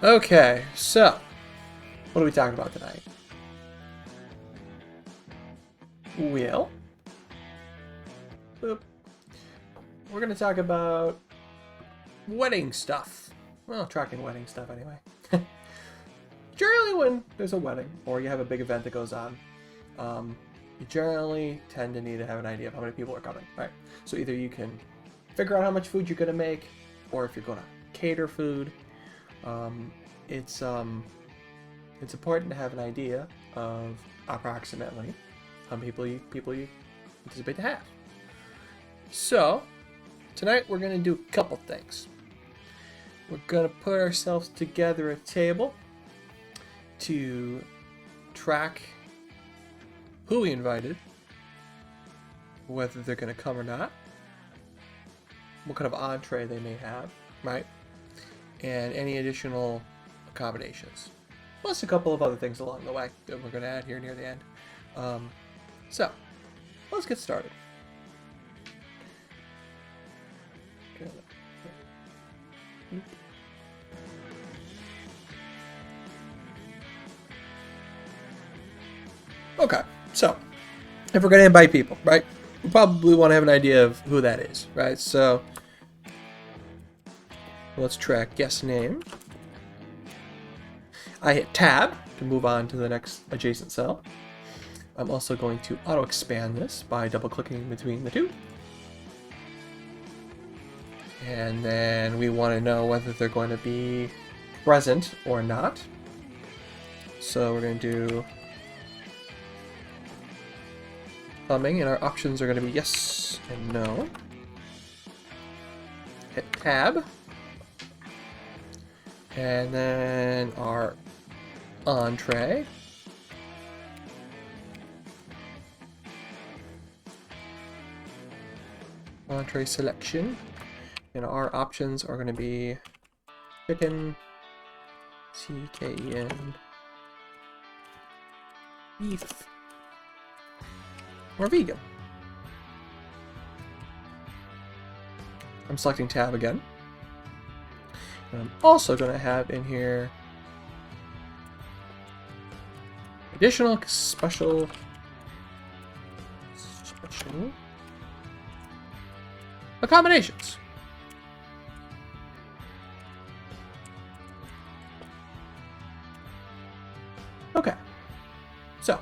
Okay, so what are we talking about tonight? Well, boop. We're going to talk about wedding stuff. Well, tracking wedding stuff anyway. Generally, when there's a wedding or you have a big event that goes on, you generally tend to need to have an idea of how many people are coming, right? So either you can figure out how much food you're going to make, or if you're going to cater food, it's important to have an idea of approximately how many people you anticipate to have. So tonight we're going to do a couple things. We're going to put ourselves together a table to track who we invited, whether they're going to come or not, what kind of entree they may have, right? And any additional accommodations. Plus a couple of other things along the way that we're going to add here near the end. So, let's get started. Okay, so if we're going to invite people, right, we probably want to have an idea of who that is, right? So let's track guest name. I hit tab to move on to the next adjacent cell. I'm also going to auto expand this by double clicking between the two. And then we want to know whether they're going to be present or not. So we're going to do coming, and our options are going to be yes and no. Hit tab. And then our entree. Entree selection. And our options are going to be chicken, CKN, beef, or vegan. I'm selecting tab again. And I'm also going to have in here additional special accommodations. Okay, so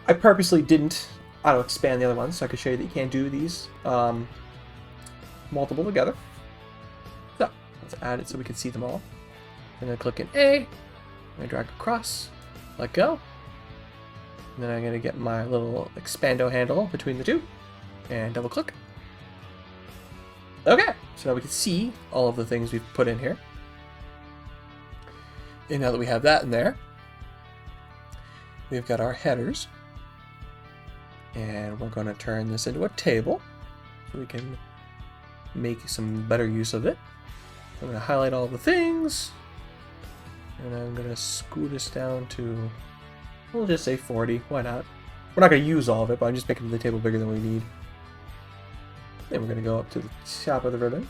I purposely didn't auto expand the other ones so I could show you that you can't do these multiple together. So let's add it so we can see them all. And then click in A, and drag across, let go. And then I'm going to get my little expando handle between the two and double click. Okay, so now we can see all of the things we've put in here. And now that we have that in there, we've got our headers. And we're going to turn this into a table so we can make some better use of it. I'm going to highlight all the things. And I'm going to scoot us down to, we'll just say 40. Why not? We're not going to use all of it, but I'm just making the table bigger than we need. Then we're going to go up to the top of the ribbon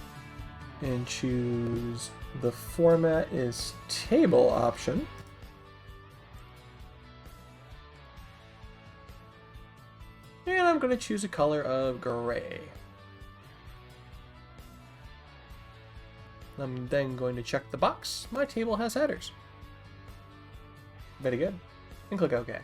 and choose the format is table option. And I'm going to choose a color of gray. I'm then going to check the box. My table has headers. Very good. And click OK.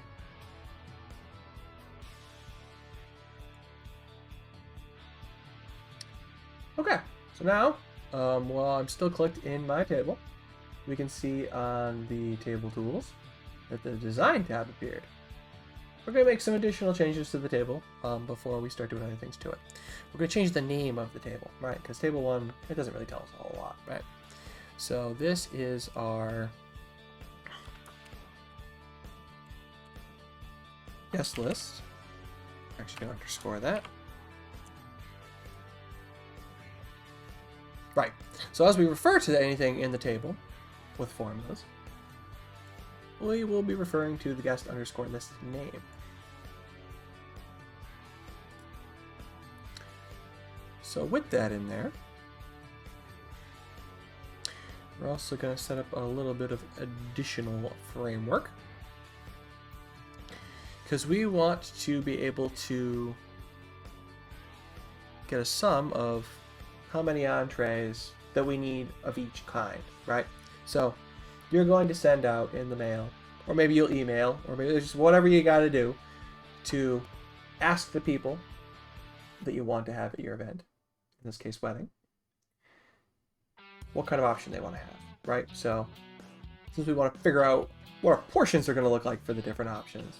Okay, so now, while I'm still clicked in my table, we can see on the table tools that the design tab appeared. We're going to make some additional changes to the table before we start doing other things to it. We're going to change the name of the table, right? Because table 1, it doesn't really tell us a whole lot, right? So this is our guest list. Actually, going to underscore that. Right. So as we refer to anything in the table with formulas, we will be referring to the guest underscore list name. So with that in there, We're also going to set up a little bit of additional framework, because we want to be able to get a sum of how many entrees that we need of each kind, right? So you're going to send out in the mail, or maybe you'll email, or maybe it's just whatever you got to do to ask the people that you want to have at your event, in this case wedding, what kind of option they want to have, right? So since we want to figure out what our portions are going to look like for the different options,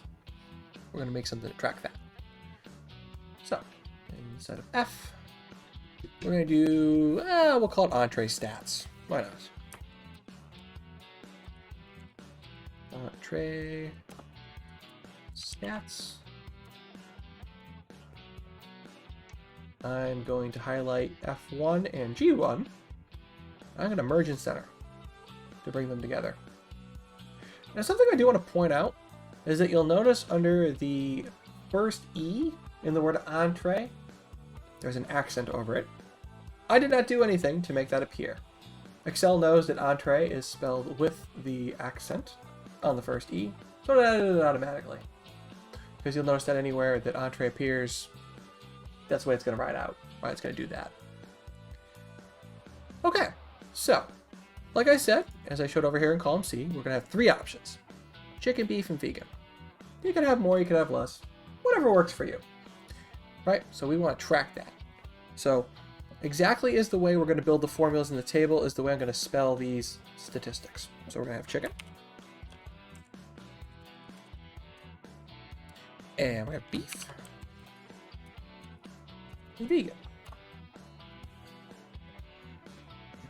we're going to make something to track that. So instead of F, we're going to do, we'll call it entree stats. Why not? Entree stats. I'm going to highlight F1 and G1. I'm going to merge and center to bring them together. Now, something I do want to point out is that you'll notice under the first E in the word entree, there's an accent over it. I did not do anything to make that appear. Excel knows that entree is spelled with the accent on the first E, so it added it automatically. Because you'll notice that anywhere that entree appears, that's the way it's going to write out. Right, it's going to do that. Okay, so, like I said, as I showed over here in column C, we're going to have 3 options. Chicken, beef, and vegan. You can have more, you can have less. Whatever works for you. Right, so we want to track that. So, exactly is the way we're going to build the formulas in the table is the way I'm going to spell these statistics. So we're going to have chicken. And we have beef. And vegan.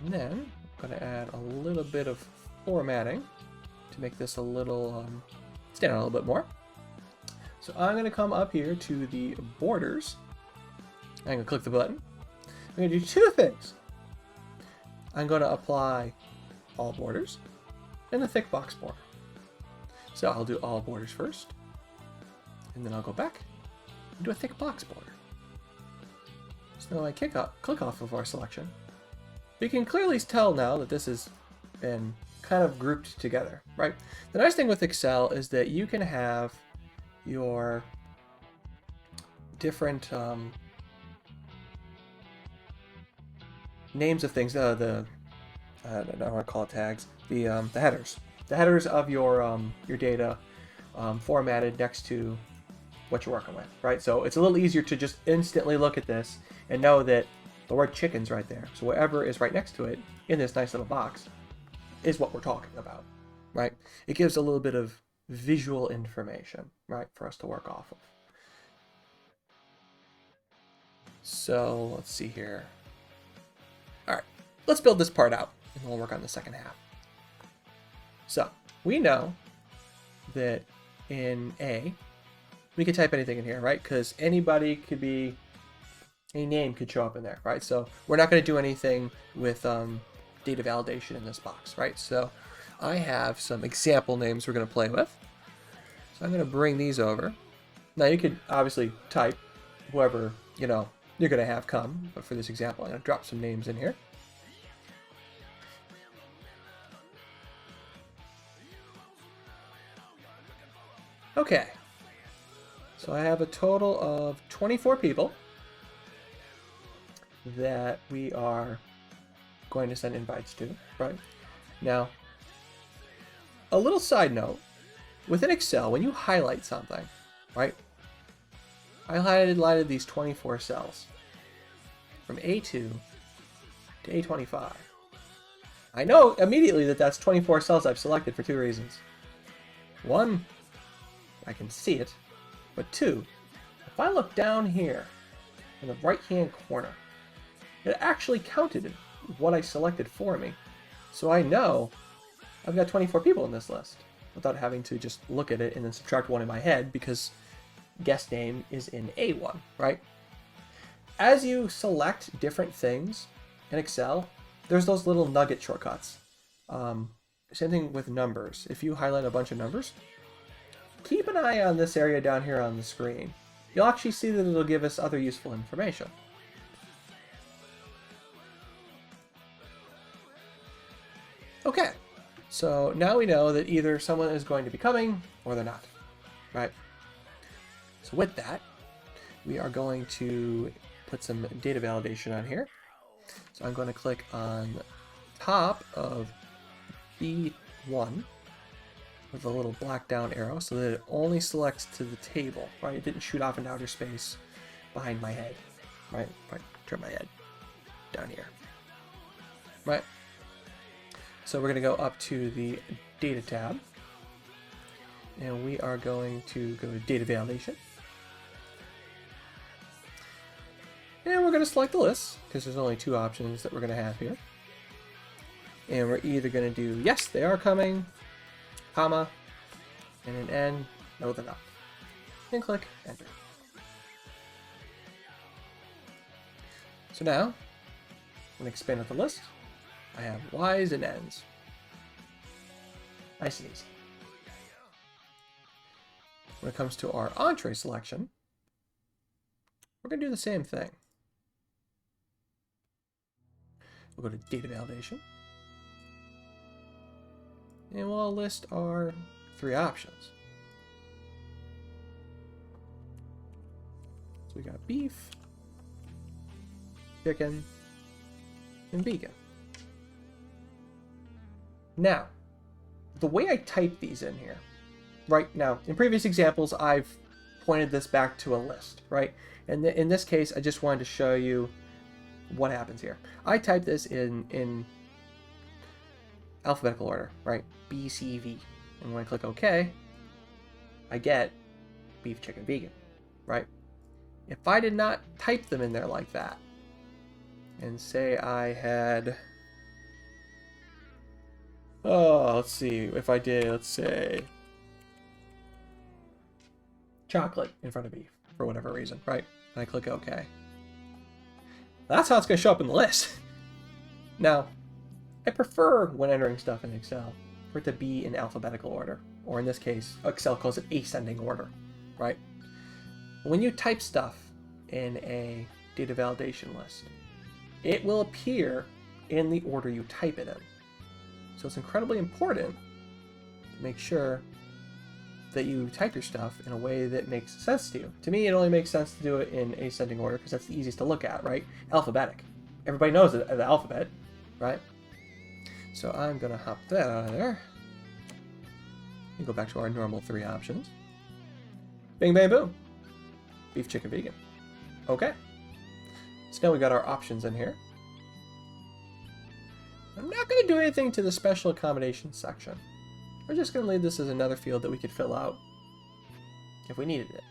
And then I'm going to add a little bit of formatting to make this a little, stand out a little bit more. So I'm going to come up here to the borders. I'm going to click the button. I'm going to do 2 things. I'm going to apply all borders and the thick box border. So I'll do all borders first, and then I'll go back and do a thick box border. So now I click off of our selection. We can clearly tell now that this has been kind of grouped together, right? The nice thing with Excel is that you can have your different names of things. I don't want to call it tags. The headers of your data formatted next to what you're working with, right? So it's a little easier to just instantly look at this and know that the word chicken's right there. So whatever is right next to it in this nice little box is what we're talking about, right? It gives a little bit of visual information, right, for us to work off of. So let's see here. All right, let's build this part out and we'll work on the second half. So we know that in A, we could type anything in here, right? Because anybody could be, any name could show up in there, right? So we're not going to do anything with data validation in this box, right? So I have some example names we're going to play with. So I'm going to bring these over. Now you could obviously type whoever, you're going to have come, but for this example, I'm going to drop some names in here. Okay, so I have a total of 24 people that we are going to send invites to, right? Now, a little side note, within Excel, when you highlight something, right? I highlighted these 24 cells from A2 to A25. I know immediately that that's 24 cells I've selected for 2 reasons. 1, I can see it, but 2, if I look down here in the right-hand corner, it actually counted what I selected for me. So I know I've got 24 people in this list without having to just look at it and then subtract 1 in my head because guest name is in A1, right? As you select different things in Excel, there's those little nugget shortcuts. Same thing with numbers. If you highlight a bunch of numbers, keep an eye on this area down here on the screen. You'll actually see that it'll give us other useful information. Okay, so now we know that either someone is going to be coming or they're not, right? So with that, we are going to put some data validation on here. So I'm going to click on top of B1 with a little black down arrow so that it only selects to the table, right? It didn't shoot off into outer space behind my head, right? If I turn my head down here, right? So we're going to go up to the data tab and we are going to go to data validation. And we're going to select the list because there's only two options that we're going to have here. And we're either going to do yes, they are coming, comma, and an N, no, they're not. And click enter. So now, I'm going to expand out the list. I have Y's and N's. Nice and easy. When it comes to our entree selection, we're going to do the same thing. We'll go to data validation. And we'll list our three options. So we got beef, chicken, and vegan. Now, the way I type these in here, right now, in previous examples, I've pointed this back to a list, right? And in this case, I just wanted to show you what happens here. I type this in alphabetical order, right? B, C, V. And when I click OK, I get beef, chicken, vegan, right? If I did not type them in there like that, and say I had, let's see, if I did, let's say, chocolate in front of beef, for whatever reason, right? And I click OK. That's how it's going to show up in the list. Now, I prefer, when entering stuff in Excel, for it to be in alphabetical order. Or in this case, Excel calls it ascending order, right? When you type stuff in a data validation list, it will appear in the order you type it in. So it's incredibly important to make sure that you type your stuff in a way that makes sense to you. To me, it only makes sense to do it in ascending order because that's the easiest to look at, right? Alphabetic. Everybody knows the alphabet, right? So I'm going to hop that out of there and go back to our normal three options. Bing, bang, boom. Beef, chicken, vegan. Okay. So now we got our options in here. I'm not going to do anything to the special accommodations section. We're just going to leave this as another field that we could fill out if we needed it,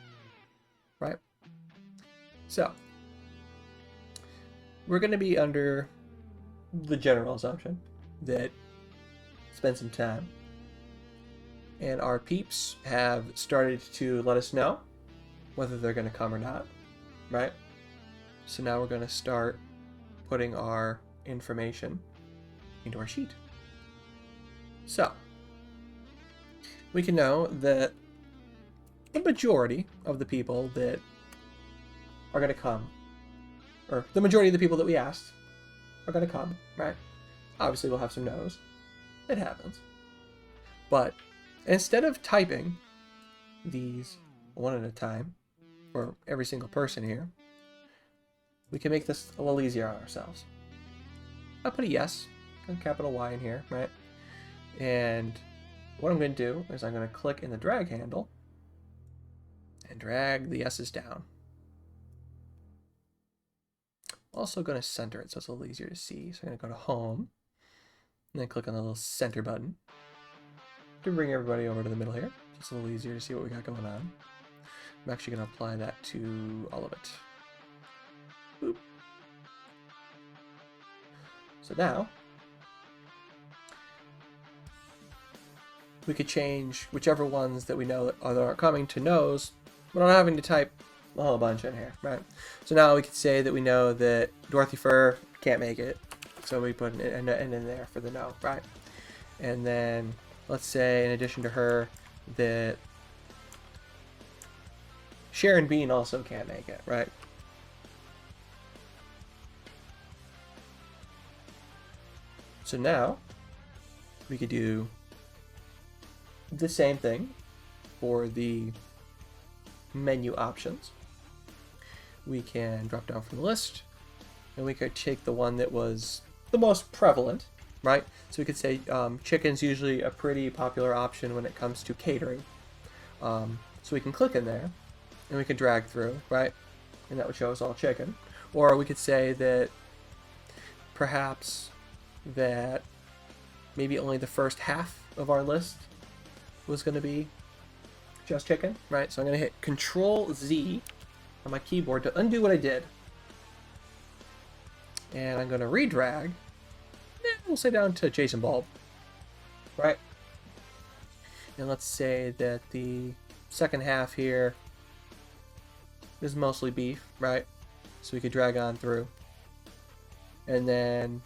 right? So, we're going to be under the general assumption that spend some time, and our peeps have started to let us know whether they're going to come or not, right? So now we're going to start putting our information into our sheet. So, we can know that the majority of the people that are going to come, or the majority of the people that we asked are going to come, right? Obviously, we'll have some no's. It happens. But instead of typing these one at a time for every single person here, we can make this a little easier on ourselves. I'll put a yes, a capital Y in here, right? And what I'm going to do is I'm going to click in the drag handle and drag the S's down. I'm also going to center it so it's a little easier to see. So I'm going to go to Home and then click on the little center button to bring everybody over to the middle here. So it's a little easier to see what we got going on. I'm actually going to apply that to all of it. Boop. So now we could change whichever ones that we know that aren't coming to no's without having to type a whole bunch in here, right? So now we could say that we know that Dorothy Fur can't make it, so we put an N in there for the no, right? And then let's say, in addition to her, that Sharon Bean also can't make it, right? So now we could do the same thing for the menu options. We can drop down from the list, and we could take the one that was the most prevalent, right? So we could say chicken's usually a pretty popular option when it comes to catering. So we can click in there, and we can drag through, right? And that would show us all chicken. Or we could say that perhaps that maybe only the first half of our list was going to be just chicken, right? So I'm going to hit Control-Z on my keyboard to undo what I did. And I'm going to redrag. We'll say down to Jason Bulb, right? And let's say that the second half here is mostly beef, right? So we could drag on through. And then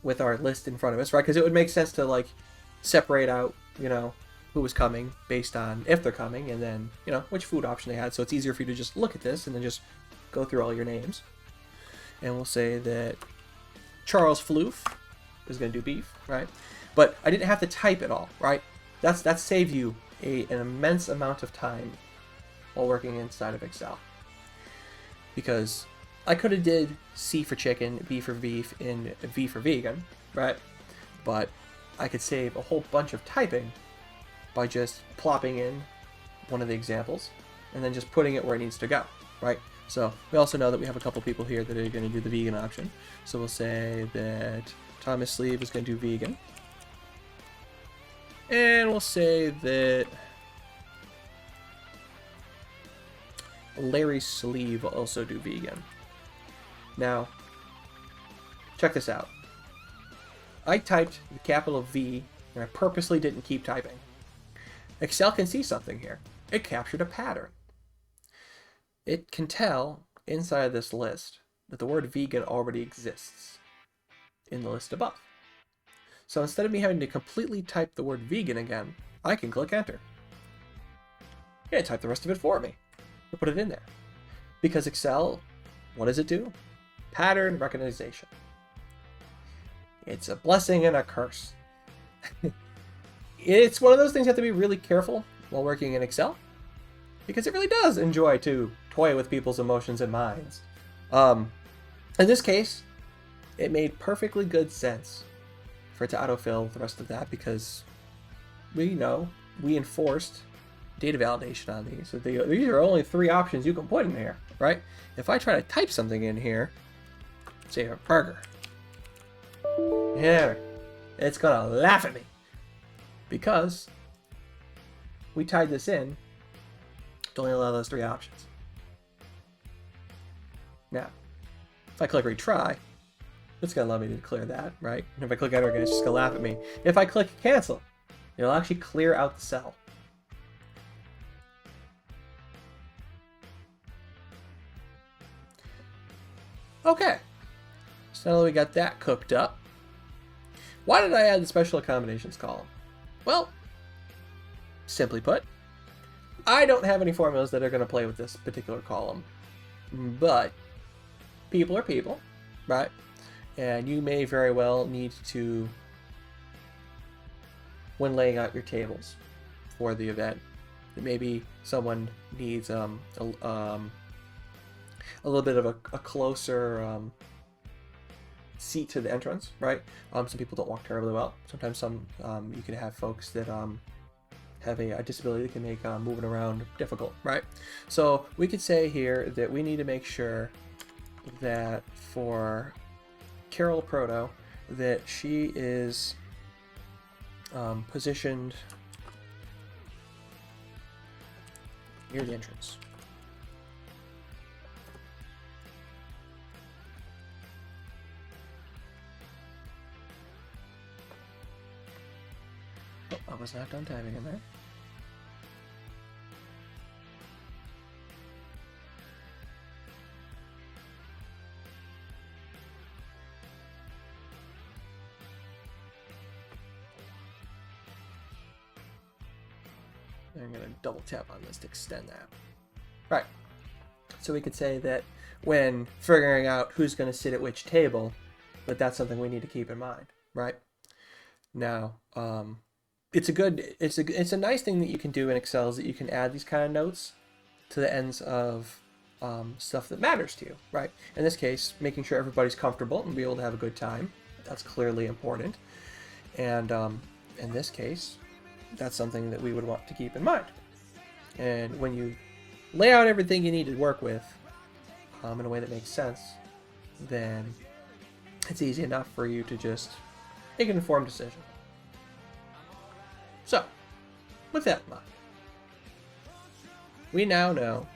with our list in front of us, right? Because it would make sense to like separate out, you know, who was coming based on if they're coming and then, you know, which food option they had. So it's easier for you to just look at this and then just go through all your names. And we'll say that Charles Floof is going to do beef, right? But I didn't have to type it all, right? That saves you an immense amount of time while working inside of Excel. Because I could have did C for chicken, B for beef, and V for vegan, right? But I could save a whole bunch of typing by just plopping in one of the examples and then just putting it where it needs to go, right? So we also know that we have a couple people here that are going to do the vegan option. So we'll say that Thomas Sleeve is going to do vegan. And we'll say that Larry Sleeve will also do vegan. Now, check this out. I typed the capital V, and I purposely didn't keep typing. Excel can see something here. It captured a pattern. It can tell inside of this list that the word vegan already exists in the list above. So instead of me having to completely type the word vegan again, I can click enter. Yeah, type the rest of it for me. To put it in there. Because Excel, what does it do? Pattern recognition. It's a blessing and a curse. It's one of those things you have to be really careful while working in Excel, because it really does enjoy to toy with people's emotions and minds. In this case, it made perfectly good sense for it to autofill the rest of that, because we enforced data validation on these. So these are only 3 options you can put in here, right? If I try to type something in here, say a burger, yeah, it's gonna laugh at me because we tied this in to only allow those 3 options. Now, if I click retry, it's gonna allow me to clear that, right? And if I click enter again, it's just gonna laugh at me. If I click cancel, it'll actually clear out the cell. Okay, so now that we got that cooked up, why did I add the special accommodations column? Well, simply put, I don't have any formulas that are going to play with this particular column, but people are people, right? And you may very well need to, when laying out your tables for the event, maybe someone needs a little bit of a closer seat to the entrance, right? Some people don't walk terribly well. Sometimes you can have folks that have a disability that can make moving around difficult, right? So we could say here that we need to make sure that for Carol Proto, that she is positioned near the entrance. Oh, I was not done typing in there. I'm going to double tap on this to extend that. Right. So we could say that when figuring out who's going to sit at which table, that's something we need to keep in mind, right? Now, it's a nice thing that you can do in Excel is that you can add these kind of notes to the ends of stuff that matters to you, right? In this case, making sure everybody's comfortable and be able to have a good time. That's clearly important. And in this case, that's something that we would want to keep in mind. And when you lay out everything you need to work with in a way that makes sense, then it's easy enough for you to just make an informed decision. So, with that in mind, we now know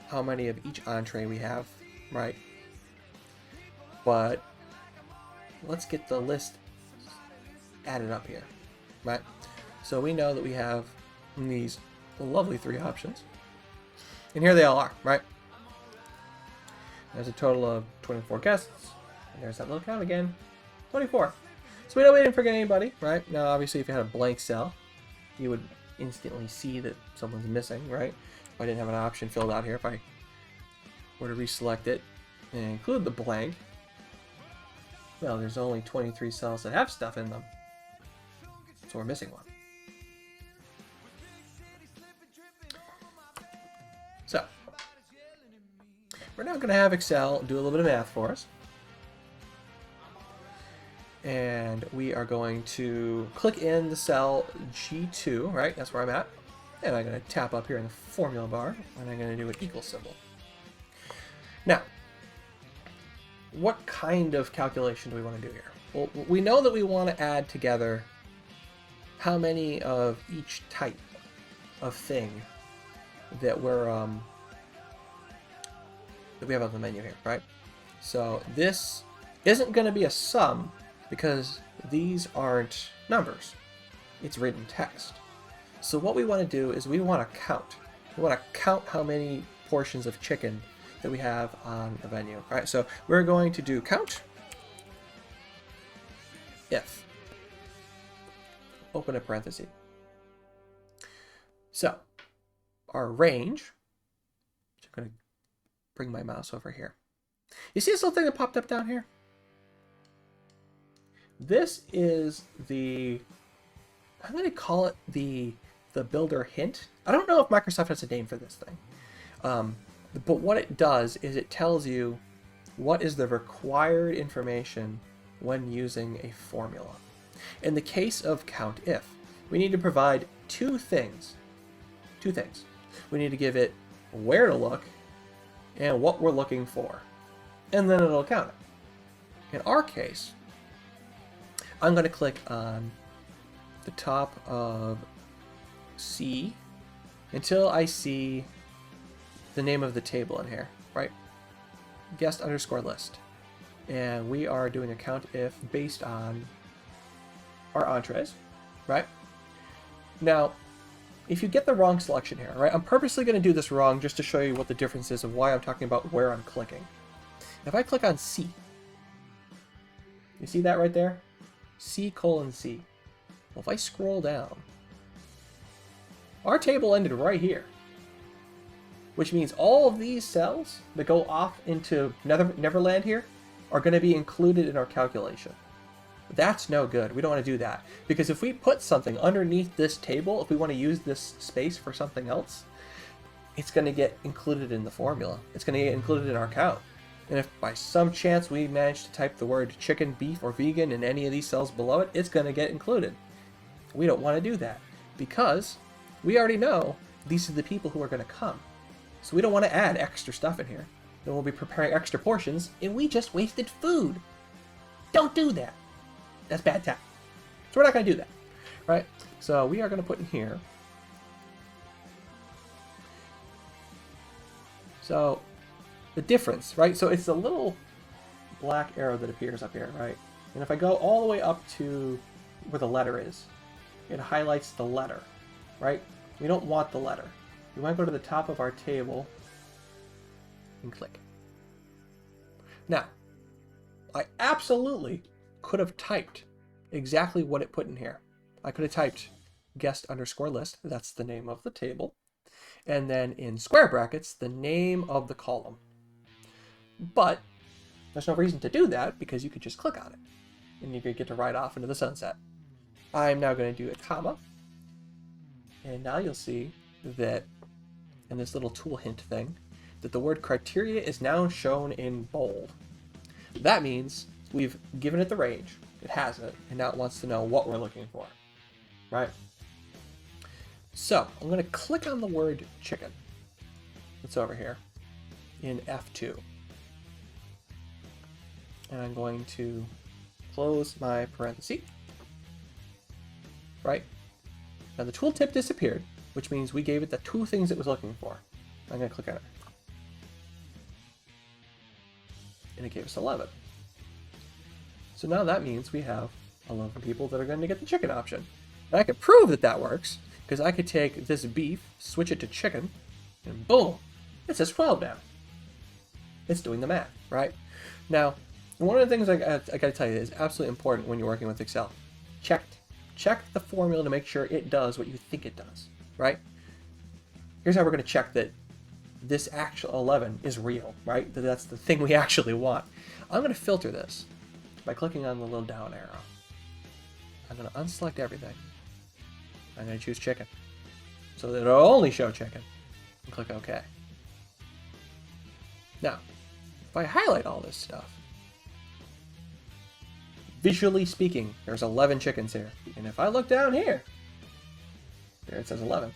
how many of each entree we have, right? But let's get the list added up here, right? So we know that we have these lovely 3 options. And here they all are, right? There's a total of 24 guests. And there's that little count again, 24. So we know we didn't forget anybody, right? Now, obviously, if you had a blank cell, you would instantly see that someone's missing, right? If I didn't have an option filled out here, if I were to reselect it and include the blank, well, there's only 23 cells that have stuff in them. So we're missing one. So, we're now going to have Excel do a little bit of math for us. And we are going to click in the cell G2, right? That's where I'm at. And I'm going to tap up here in the formula bar, and I'm going to do an equal symbol. Now, what kind of calculation do we want to do here? Well, we know that we want to add together how many of each type of thing that we have on the menu here, right? So this isn't going to be a sum because these aren't numbers. It's written text. So what we want to do is we want to count. We want to count how many portions of chicken that we have on the menu. All right, so we're going to do count if, open a parenthesis. So our range, I'm going to bring my mouse over here. You see this little thing that popped up down here? This is the, I'm going to call it the builder hint. I don't know if Microsoft has a name for this thing. But what it does is it tells you what is the required information when using a formula. In the case of count if, we need to provide 2 things. 2 things. We need to give it where to look and what we're looking for. And then it'll count it. In our case, I'm going to click on the top of C until I see the name of the table in here, right? Guest underscore list. And we are doing a count if based on our entrees, right? Now, if you get the wrong selection here, right? I'm purposely going to do this wrong just to show you what the difference is of why I'm talking about where I'm clicking. If I click on C, you see that right there? C:C. Well, if I scroll down, our table ended right here, which means all of these cells that go off into Neverland here are going to be included in our calculation. That's no good. We don't want to do that, because if we put something underneath this table, if we want to use this space for something else, it's going to get included in the formula. It's going to get included in our count. And if by some chance we manage to type the word chicken, beef, or vegan in any of these cells below it, it's going to get included. We don't want to do that because we already know these are the people who are going to come. So we don't want to add extra stuff in here. Then we'll be preparing extra portions, and we just wasted food. Don't do that. That's bad tact. So we're not going to do that, right? So we are going to put in here. So the difference, right? So it's the little black arrow that appears up here, right? And if I go all the way up to where the letter is, it highlights the letter, right? We don't want the letter. We want to go to the top of our table and click. Now, I absolutely could have typed exactly what it put in here. I could have typed guest underscore list. That's the name of the table. And then in square brackets, the name of the column. But there's no reason to do that because you could just click on it. and you could get to ride off into the sunset. I'm now going to do a comma, and now you'll see that in this little tool hint thing, that the word criteria is now shown in bold. That means we've given it the range, it has it, and now it wants to know what we're looking for, right? So I'm going to click on the word chicken. It's over here in F2. And I'm going to close my parenthesis. Right? Now the tooltip disappeared, which means we gave it the two things it was looking for. I'm going to click on it. And it gave us 11. So now that means we have 11 people that are going to get the chicken option. And I can prove that that works, because I could take this beef, switch it to chicken, and boom, it says 12 now. It's doing the math, right? Now, one of the things I got to tell you is absolutely important when you're working with Excel. Check the formula to make sure it does what you think it does, right? Here's how we're going to check that this actual 11 is real, right? That that's the thing we actually want. I'm going to filter this by clicking on the little down arrow. I'm going to unselect everything. I'm going to choose chicken, so that it'll only show chicken, and click OK. Now, if I highlight all this stuff, visually speaking, there's 11 chickens here. And if I look down here, there it says 11.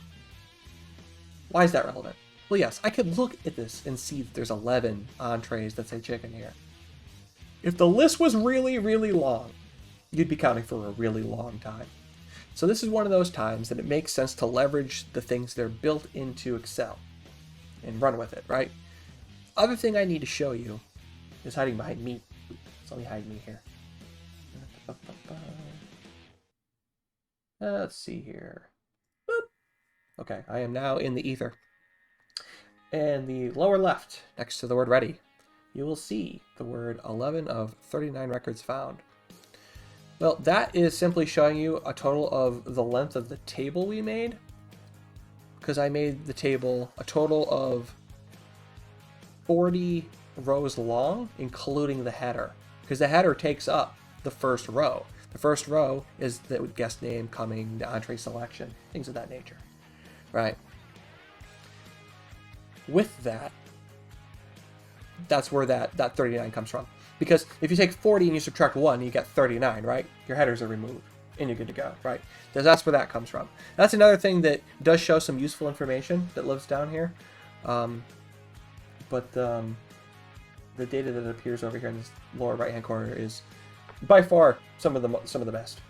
Why is that relevant? Well, yes, I could look at this and see that there's 11 entrees that say chicken here. If the list was really, really long, you'd be counting for a really long time. So this is one of those times that it makes sense to leverage the things that are built into Excel and run with it, right? Other thing I need to show you is hiding behind meat. So let me hide meat here. Let's see here. Boop. Okay, I am now in the ether. And the lower left, next to the word ready, you will see the word 11 of 39 records found. Well, that is simply showing you a total of the length of the table we made, because I made the table a total of 40 rows long, including the header, because the header takes up the first row. The first row is the guest name, coming, the entree selection, things of that nature, right? With that, that's where that 39 comes from. Because if you take 40 and you subtract 1, you get 39, right? Your headers are removed, and you're good to go, right? That's where that comes from. That's another thing that does show some useful information that lives down here. But the data that appears over here in this lower right-hand corner is by far some of the best.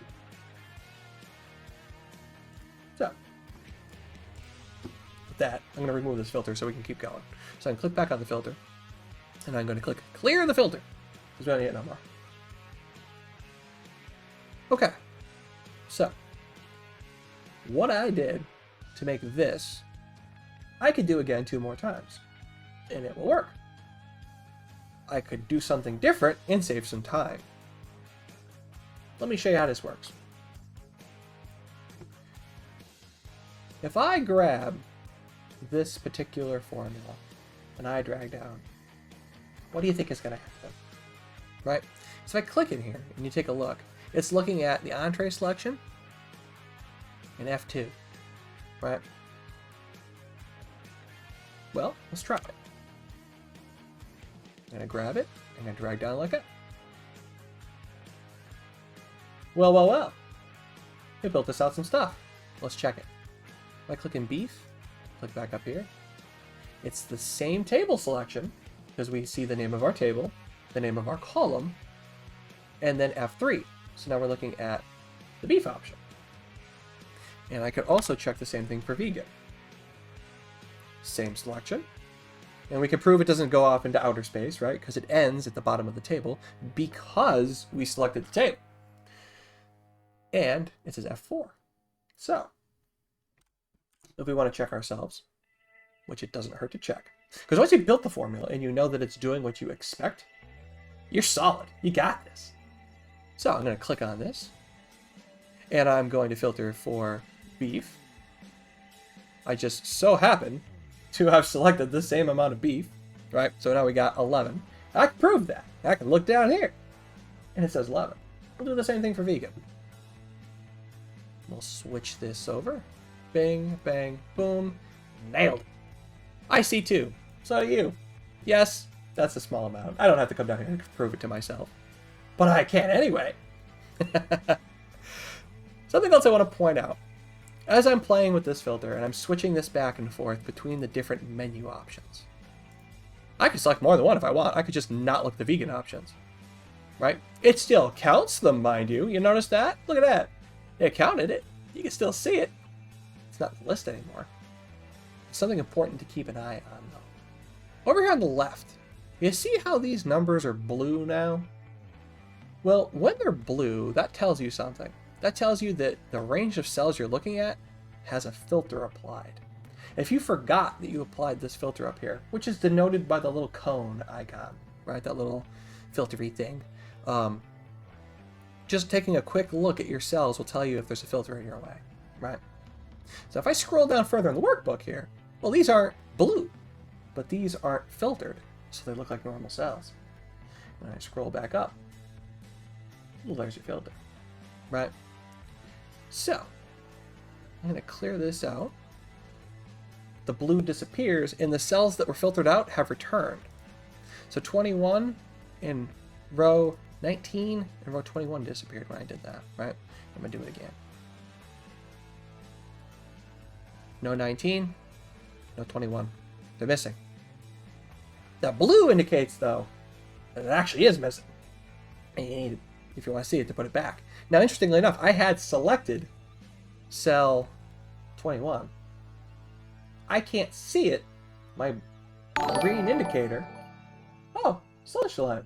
So, with that, I'm going to remove this filter so we can keep going. So I can click back on the filter, and I'm going to click clear the filter, because we don't need it no more. Okay, so what I did to make this, I could do again 2 more times, and it will work. I could do something different and save some time. Let me show you how this works. If I grab this particular formula and I drag down, what do you think is going to happen? Right? So if I click in here and you take a look, it's looking at the entree selection in F2, right? Well, let's try it. I'm going to grab it, I'm going to drag down like that. Well. It built us out some stuff. Let's check it. If I click in beef, click back up here. It's the same table selection, because we see the name of our table, the name of our column, and then F3. So now we're looking at the beef option. And I could also check the same thing for vegan. Same selection. And we can prove it doesn't go off into outer space, right? Because it ends at the bottom of the table because we selected the table. And it says F4. So, if we want to check ourselves, which it doesn't hurt to check, because once you built the formula and you know that it's doing what you expect, you're solid. You got this. So I'm going to click on this, and I'm going to filter for beef. I just so happen to have selected the same amount of beef, right? So now we got 11. I can prove that. I can look down here, and it says 11. We'll do the same thing for vegan. We'll switch this over. Bing, bang, boom. Nailed it. I see 2. So do you. Yes, that's a small amount. I don't have to come down here and prove it to myself. But I can anyway. Something else I want to point out. As I'm playing with this filter and I'm switching this back and forth between the different menu options, I could select more than one if I want. I could just not look at the vegan options. Right? It still counts them, mind you. You notice that? Look at that. It counted it. You can still see it. It's not in the list anymore. It's something important to keep an eye on, though. Over here on the left, you see how these numbers are blue now? Well, when they're blue, that tells you something. That tells you that the range of cells you're looking at has a filter applied. If you forgot that you applied this filter up here, which is denoted by the little cone icon, right? That little filtery thing. Just taking a quick look at your cells will tell you if there's a filter in your way, right? So if I scroll down further in the workbook here, well, these aren't blue, but these aren't filtered, so they look like normal cells. When I scroll back up, well, there's your filter, right? So I'm going to clear this out. The blue disappears, and the cells that were filtered out have returned. So 21 in row 19 and row 21 disappeared when I did that, right? I'm going to do it again. No 19, no 21. They're missing. That blue indicates, though, that it actually is missing. And you need, if you want to see it, to put it back. Now, interestingly enough, I had selected cell 21. I can't see it. My green indicator. Oh, it's lunchtime.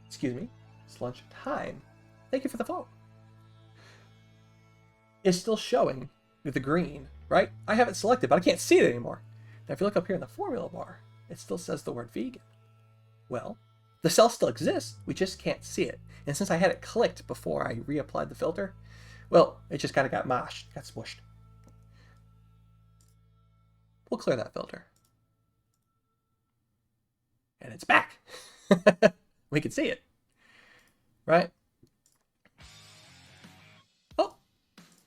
Excuse me. It's lunch time. Thank you for the phone. It's still showing with the green, right? I have it selected, but I can't see it anymore. Now, if you look up here in the formula bar, it still says the word vegan. Well, the cell still exists. We just can't see it. And since I had it clicked before I reapplied the filter, well, it just kind of got moshed, got smushed. We'll clear that filter. And it's back. We can see it. Right? Oh,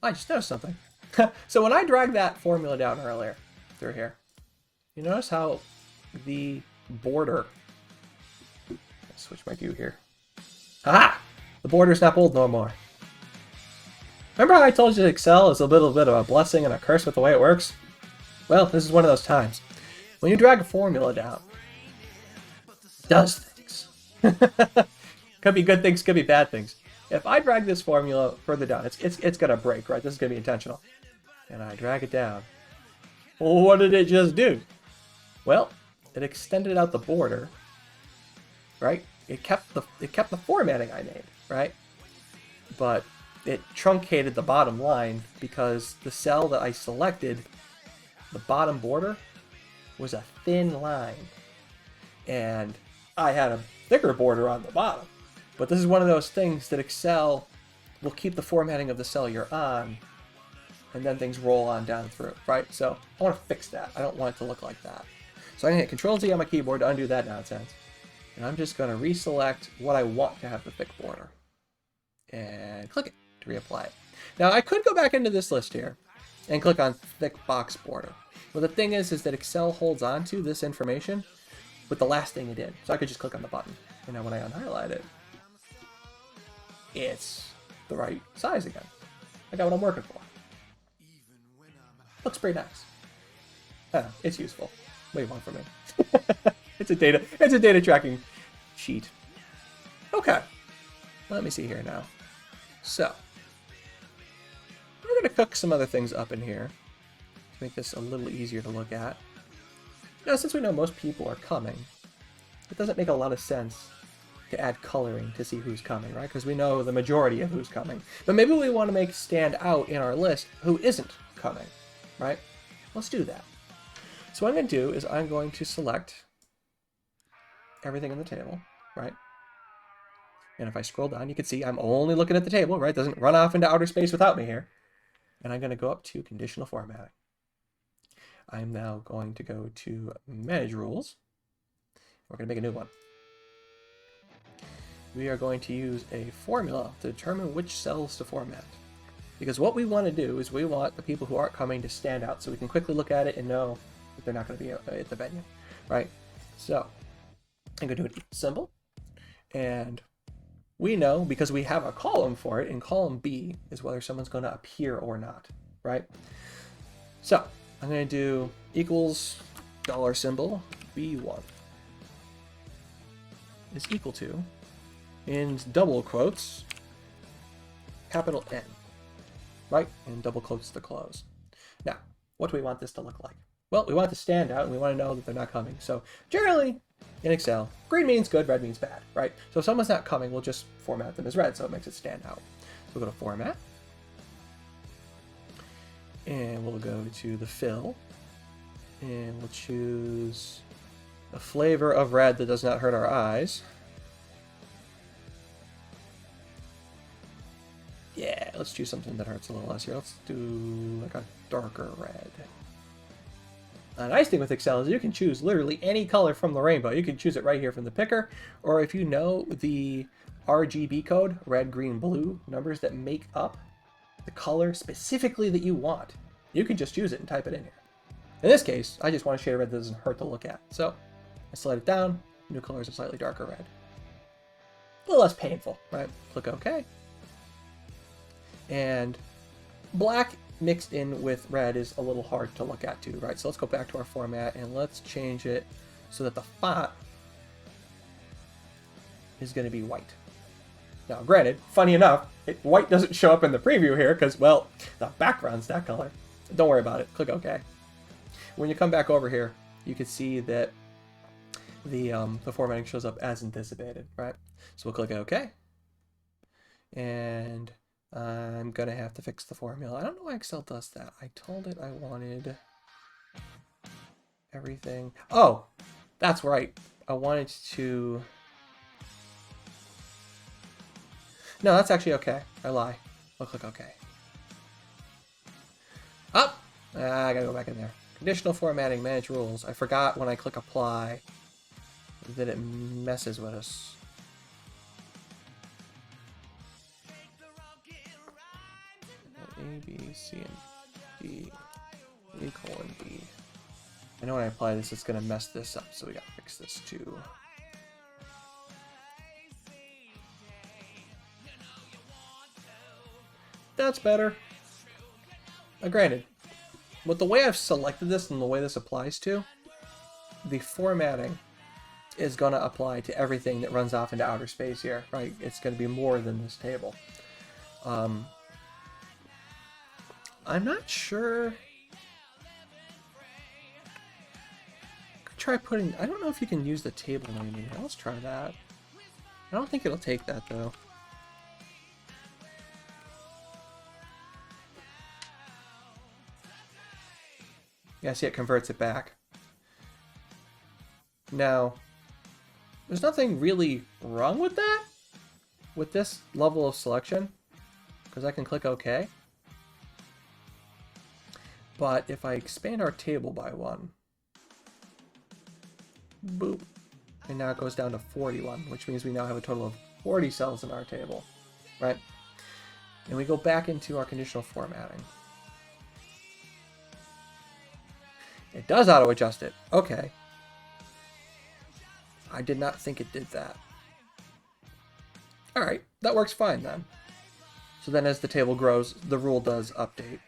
I just noticed something. So when I dragged that formula down earlier through here, you notice how the border... Let's switch my view here. Aha! The border's not bold no more. Remember how I told you Excel is a little bit of a blessing and a curse with the way it works? Well, this is one of those times. When you drag a formula down, it does things. Could be good things, could be bad things. If I drag this formula further down, it's gonna break, right? This is gonna be intentional. And I drag it down. Well, what did it just do? Well, it extended out the border, right? It kept the formatting I made, right? But it truncated the bottom line because the cell that I selected, the bottom border, was a thin line. And I had a thicker border on the bottom. But this is one of those things that Excel will keep the formatting of the cell you're on, and then things roll on down through, right? So I want to fix that. I don't want it to look like that. So I'm going to hit Control-Z on my keyboard to undo that nonsense. And I'm just going to reselect what I want to have the thick border. And click it to reapply it. Now I could go back into this list here and click on thick box border. Well, the thing is that Excel holds on to this information with the last thing it did. So I could just click on the button. And now when I unhighlight it, it's the right size again. I got what I'm working for. Looks pretty nice. I don't know, it's useful. What do you want from me? It's a data tracking sheet. Okay. Let me see here now. So we're going to cook some other things up in here to make this a little easier to look at. Now, since we know most people are coming, it doesn't make a lot of sense to add coloring to see who's coming, right? Because we know the majority of who's coming. But maybe we want to make stand out in our list who isn't coming, right? Let's do that. So what I'm going to do is I'm going to select everything in the table, right? And if I scroll down, you can see I'm only looking at the table, right? It doesn't run off into outer space without me here. And I'm going to go up to conditional formatting. I'm now going to go to manage rules. We're going to make a new one. we are going to use a formula to determine which cells to format. Because what we want to do is we want the people who aren't coming to stand out so we can quickly look at it and know that they're not going to be at the venue, right? So I'm going to do an equal symbol, and we know because we have a column for it, and column B is whether someone's going to appear or not, right? So I'm going to do equals dollar symbol B1 is equal to, in double quotes, capital N, right? And double quotes to close. Now, what do we want this to look like? Well, we want it to stand out, and we want to know that they're not coming. So generally, in Excel, green means good, red means bad, right? So if someone's not coming, we'll just format them as red, so it makes it stand out. So we'll go to Format, and we'll go to the Fill, and we'll choose a flavor of red that does not hurt our eyes. Yeah, let's choose something that hurts a little less here. Let's do like a darker red. The nice thing with Excel is you can choose literally any color from the rainbow. You can choose it right here from the picker, or if you know the RGB code, red, green, blue, numbers that make up the color specifically that you want, you can just choose it and type it in here. In this case, I just want a shade of red that doesn't hurt to look at. So I slide it down, new color is a slightly darker red. A little less painful, right? Click OK. And black mixed in with red is a little hard to look at too, right? So let's go back to our format and let's change it so that the font is going to be white. Now, granted, funny enough, white doesn't show up in the preview here because, well, the background's that color. Don't worry about it. Click OK. When you come back over here, you can see that the formatting shows up as anticipated, right? So we'll click OK. And I'm going to have to fix the formula. I don't know why Excel does that. I told it I wanted everything. Oh, that's right. I wanted to... No, that's actually okay. I lie. I'll click OK. Oh! I gotta go back in there. Conditional formatting, manage rules. I forgot when I click apply that it messes with us. A, B, C, and D. A colon B. I know when I apply this, it's gonna mess this up, so we gotta fix this too. That's better. Granted, with the way I've selected this and the way this applies to, the formatting is going to apply to everything that runs off into outer space here, right? It's going to be more than this table. I'm not sure. Try putting... I don't know if you can use the table name in here. Let's try that. I don't think it'll take that, though. Yeah, see, it converts it back. Now, there's nothing really wrong with that, with this level of selection, because I can click OK. But if I expand our table by 1, boop, and now it goes down to 41, which means we now have a total of 40 cells in our table, right? And we go back into our conditional formatting. It does auto-adjust it. Okay. I did not think it did that. Alright, that works fine then. So then as the table grows, the rule does update.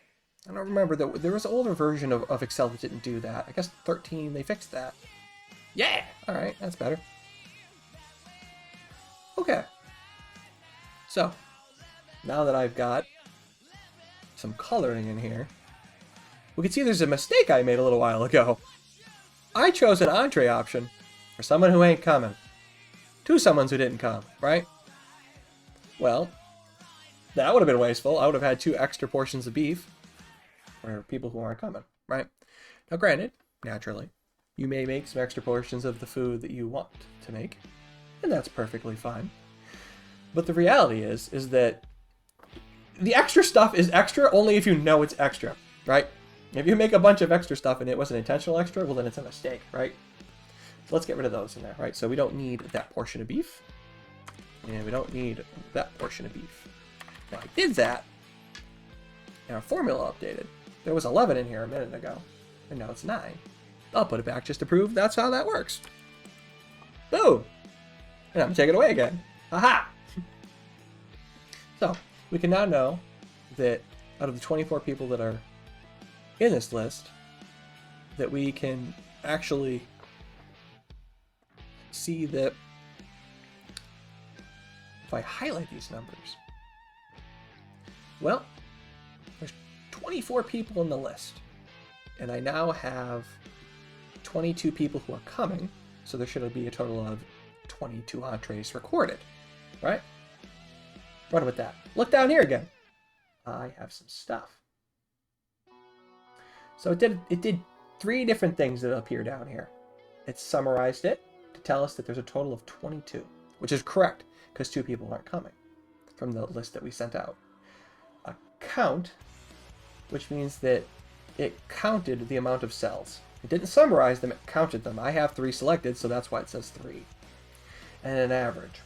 I don't remember that there was an older version of Excel that didn't do that. I guess 13, they fixed that. Yeah! Alright, that's better. Okay. So, now that I've got some coloring in here, we can see there's a mistake I made a little while ago. I chose an entree option for someone who ain't coming. 2 someones who didn't come, right? Well, that would have been wasteful. I would have had 2 extra portions of beef for people who aren't coming, right? Now granted, naturally, you may make some extra portions of the food that you want to make, and that's perfectly fine. But the reality is that the extra stuff is extra only if you know it's extra, right? If you make a bunch of extra stuff and it was an intentional extra, well then it's a mistake, right? So let's get rid of those in there, right? So we don't need that portion of beef. And we don't need that portion of beef. Now I did that, and our formula updated. There was 11 in here a minute ago, and now it's 9. I'll put it back just to prove that's how that works. Boom! And I'm gonna take it away again. Aha! So, we can now know that out of the 24 people that are in this list, that we can actually see that if I highlight these numbers, well, there's 24 people in the list, and I now have 22 people who are coming, so there should be a total of 22 entrees recorded, right? Run with that. Look down here again. I have some stuff. So it did 3 different things that appear down here. It summarized it to tell us that there's a total of 22, which is correct because 2 people aren't coming from the list that we sent out. A count, which means that it counted the amount of cells. It didn't summarize them, it counted them. I have 3 selected, so that's why it says 3. And an average.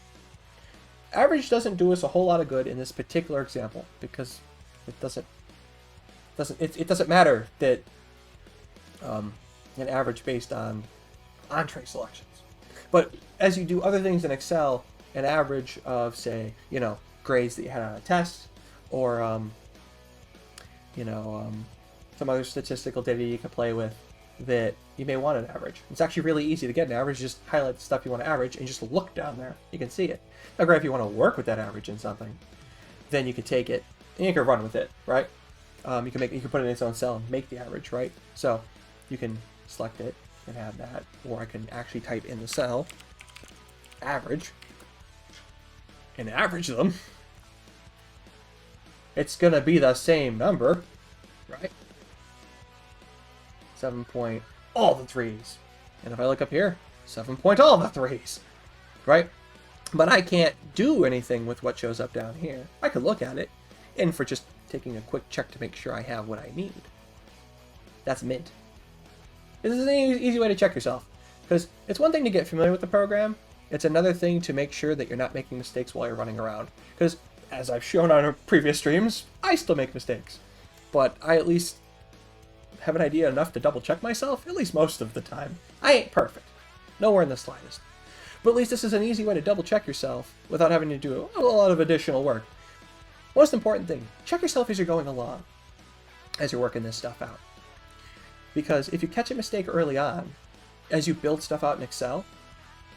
Average doesn't do us a whole lot of good in this particular example because it doesn't matter that an average based on entree selections. But as you do other things in Excel, an average of, say, grades that you had on a test, or some other statistical data you can play with, that you may want an average. It's actually really easy to get an average. Just highlight the stuff you want to average and just look down there. You can see it. Now, great, if you want to work with that average in something, then you could take it and you can run with it, right? You can put it in its own cell and make the average, right? So you can select it and have that, or I can actually type in the cell average and average them. It's gonna be the same number, right? 7 point all the 3s. And if I look up here, 7 point all the 3s, right? But I can't do anything with what shows up down here. I could look at it, and for just taking a quick check to make sure I have what I need. That's Mint. This is an easy way to check yourself, because it's one thing to get familiar with the program, it's another thing to make sure that you're not making mistakes while you're running around. Because, as I've shown on previous streams, I still make mistakes. But I at least have an idea enough to double check myself, at least most of the time. I ain't perfect. Nowhere in the slightest. But at least this is an easy way to double check yourself without having to do a lot of additional work. Most important thing, check yourself as you're going along, as you're working this stuff out. Because if you catch a mistake early on, as you build stuff out in Excel,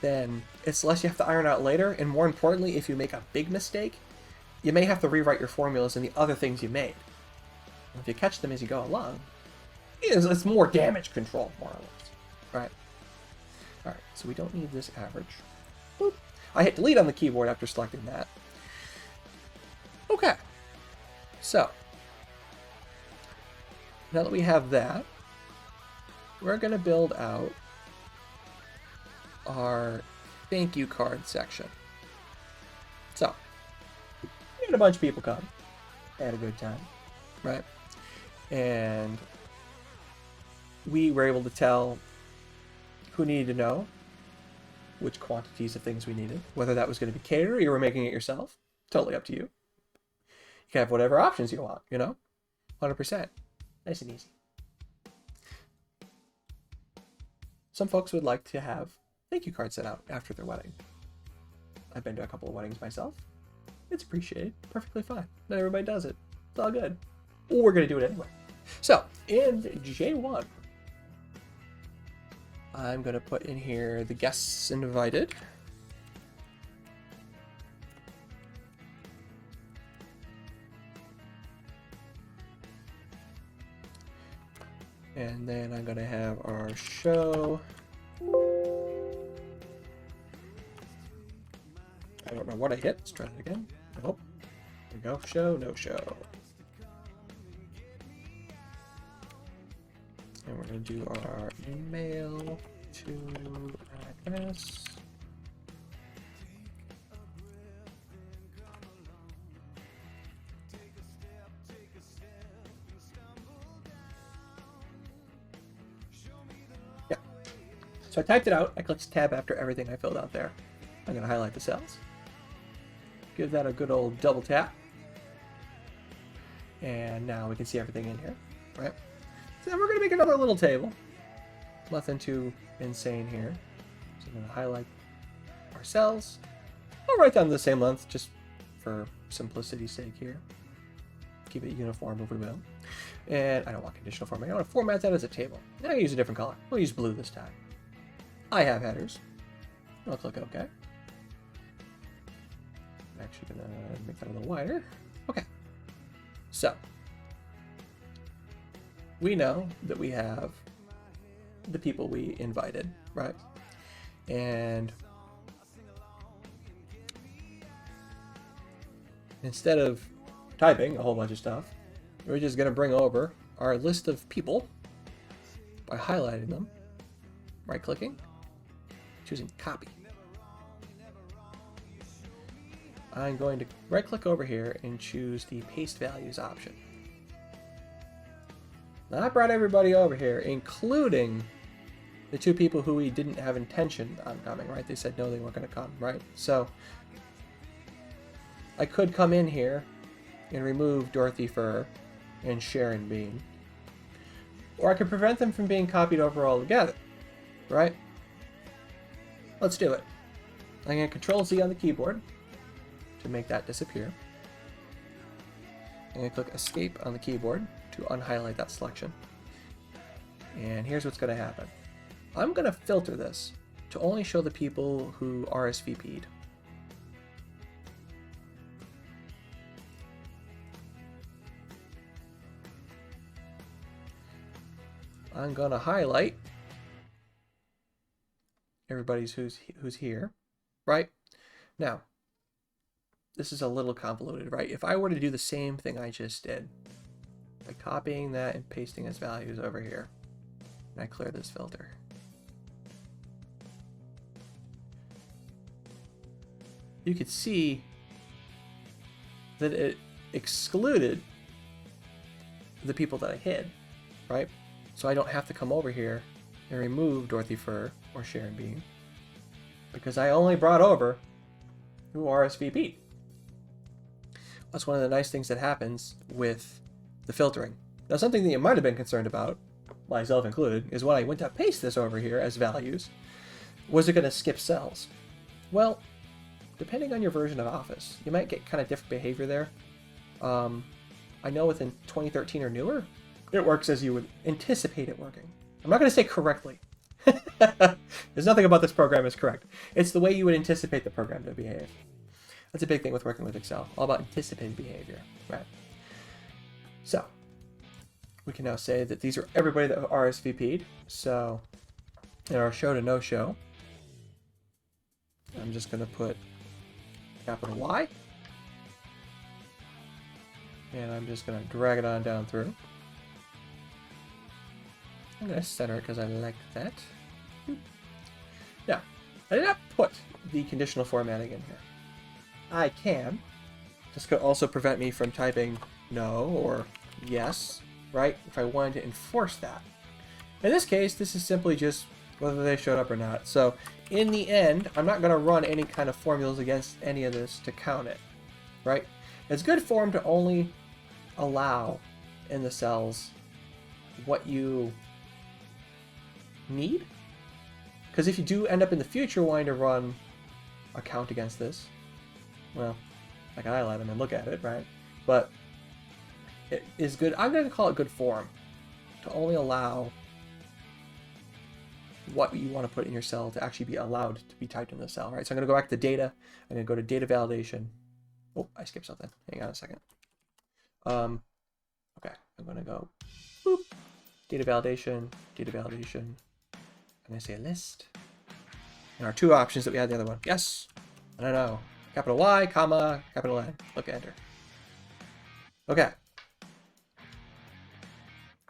then it's less you have to iron out later, and more importantly, if you make a big mistake, you may have to rewrite your formulas and the other things you made. If you catch them as you go along, it's more damage control, more or less. Right? Alright, so we don't need this average. Boop. I hit delete on the keyboard after selecting that. Okay. So, now that we have that, we're going to build out our thank you card section. So, we had a bunch of people come. They had a good time, right? And we were able to tell who needed to know which quantities of things we needed, whether that was going to be catered or you were making it yourself. Totally up to you. You can have whatever options you want, 100%. Nice and easy. Some folks would like to have thank you cards sent out after their wedding. I've been to a couple of weddings myself. It's appreciated. Perfectly fine. Not everybody does it. It's all good. Well, we're going to do it anyway. So, in J1, I'm going to put in here the guests invited. And then I'm going to have our show. I don't know what I hit. Let's try it again. Oh, there we go. Show, no show. And we're going to do our email to address. Yeah. So I typed it out. I clicked tab after everything I filled out there. I'm going to highlight the cells. give that a good old double tap. And now we can see everything in here, right? So then we're going to make another little table. Nothing too insane here. So I'm going to highlight our cells. I'll write down the same length just for simplicity's sake here. Keep it uniform if we will. And I don't want conditional formatting. I want to format that as a table. Now I use a different color. We'll use blue this time. I have headers. I'll click OK. I'm actually going to make that a little wider. Okay. So, we know that we have the people we invited, right? And instead of typing a whole bunch of stuff, we're just going to bring over our list of people by highlighting them, right-clicking, choosing copy. I'm going to right-click over here and choose the paste values option. Now I brought everybody over here, including the two people who we didn't have intention on coming, right? They said no, they weren't going to come, right? So I could come in here and remove Dorothy Fur and Sharon Bean, or I could prevent them from being copied over altogether, right? Let's do it. I'm going to Control-Z on the keyboard to make that disappear. I'm going to click Escape on the keyboard to unhighlight that selection. And here's what's going to happen. I'm going to filter this to only show the people who RSVP'd. I'm going to highlight everybody's who's here, right? Now, this is a little convoluted, right? If I were to do the same thing I just did, by copying that and pasting its values over here, and I clear this filter, you could see that it excluded the people that I hid, right? So I don't have to come over here and remove Dorothy Fur or Sharon Bean, because I only brought over who RSVP'd. That's one of the nice things that happens with the filtering. Now, something that you might have been concerned about, myself included, is when I went to paste this over here as values, was it going to skip cells? Well, depending on your version of Office, you might get kind of different behavior there. I know within 2013 or newer, it works as you would anticipate it working. I'm not going to say correctly. There's nothing about this program is correct. It's the way you would anticipate the program to behave. That's a big thing with working with Excel, all about anticipated behavior, right? So, we can now say that these are everybody that RSVP'd. So, in our show to no show, I'm just going to put capital Y, and I'm just going to drag it on down through. I'm going to center it because I like that. Now, I did not put the conditional formatting in here. I can. This could also prevent me from typing no or yes, right? If I wanted to enforce that. In this case, this is simply just whether they showed up or not. So in the end, I'm not going to run any kind of formulas against any of this to count it, right? It's good form to only allow in the cells what you need. Because if you do end up in the future wanting to run a count against this, well, I can highlight them and look at it, right? But it is good. I'm going to call it good form to only allow what you want to put in your cell to actually be allowed to be typed in the cell, right? So I'm going to go back to data. I'm going to go to data validation. Oh, I skipped something. Hang on a second. Okay, I'm going to go boop, data validation, data validation. I'm going to say a list. And our two options that we had the other one. Yes. I don't know. Capital Y, comma, capital N. Look, enter. Okay.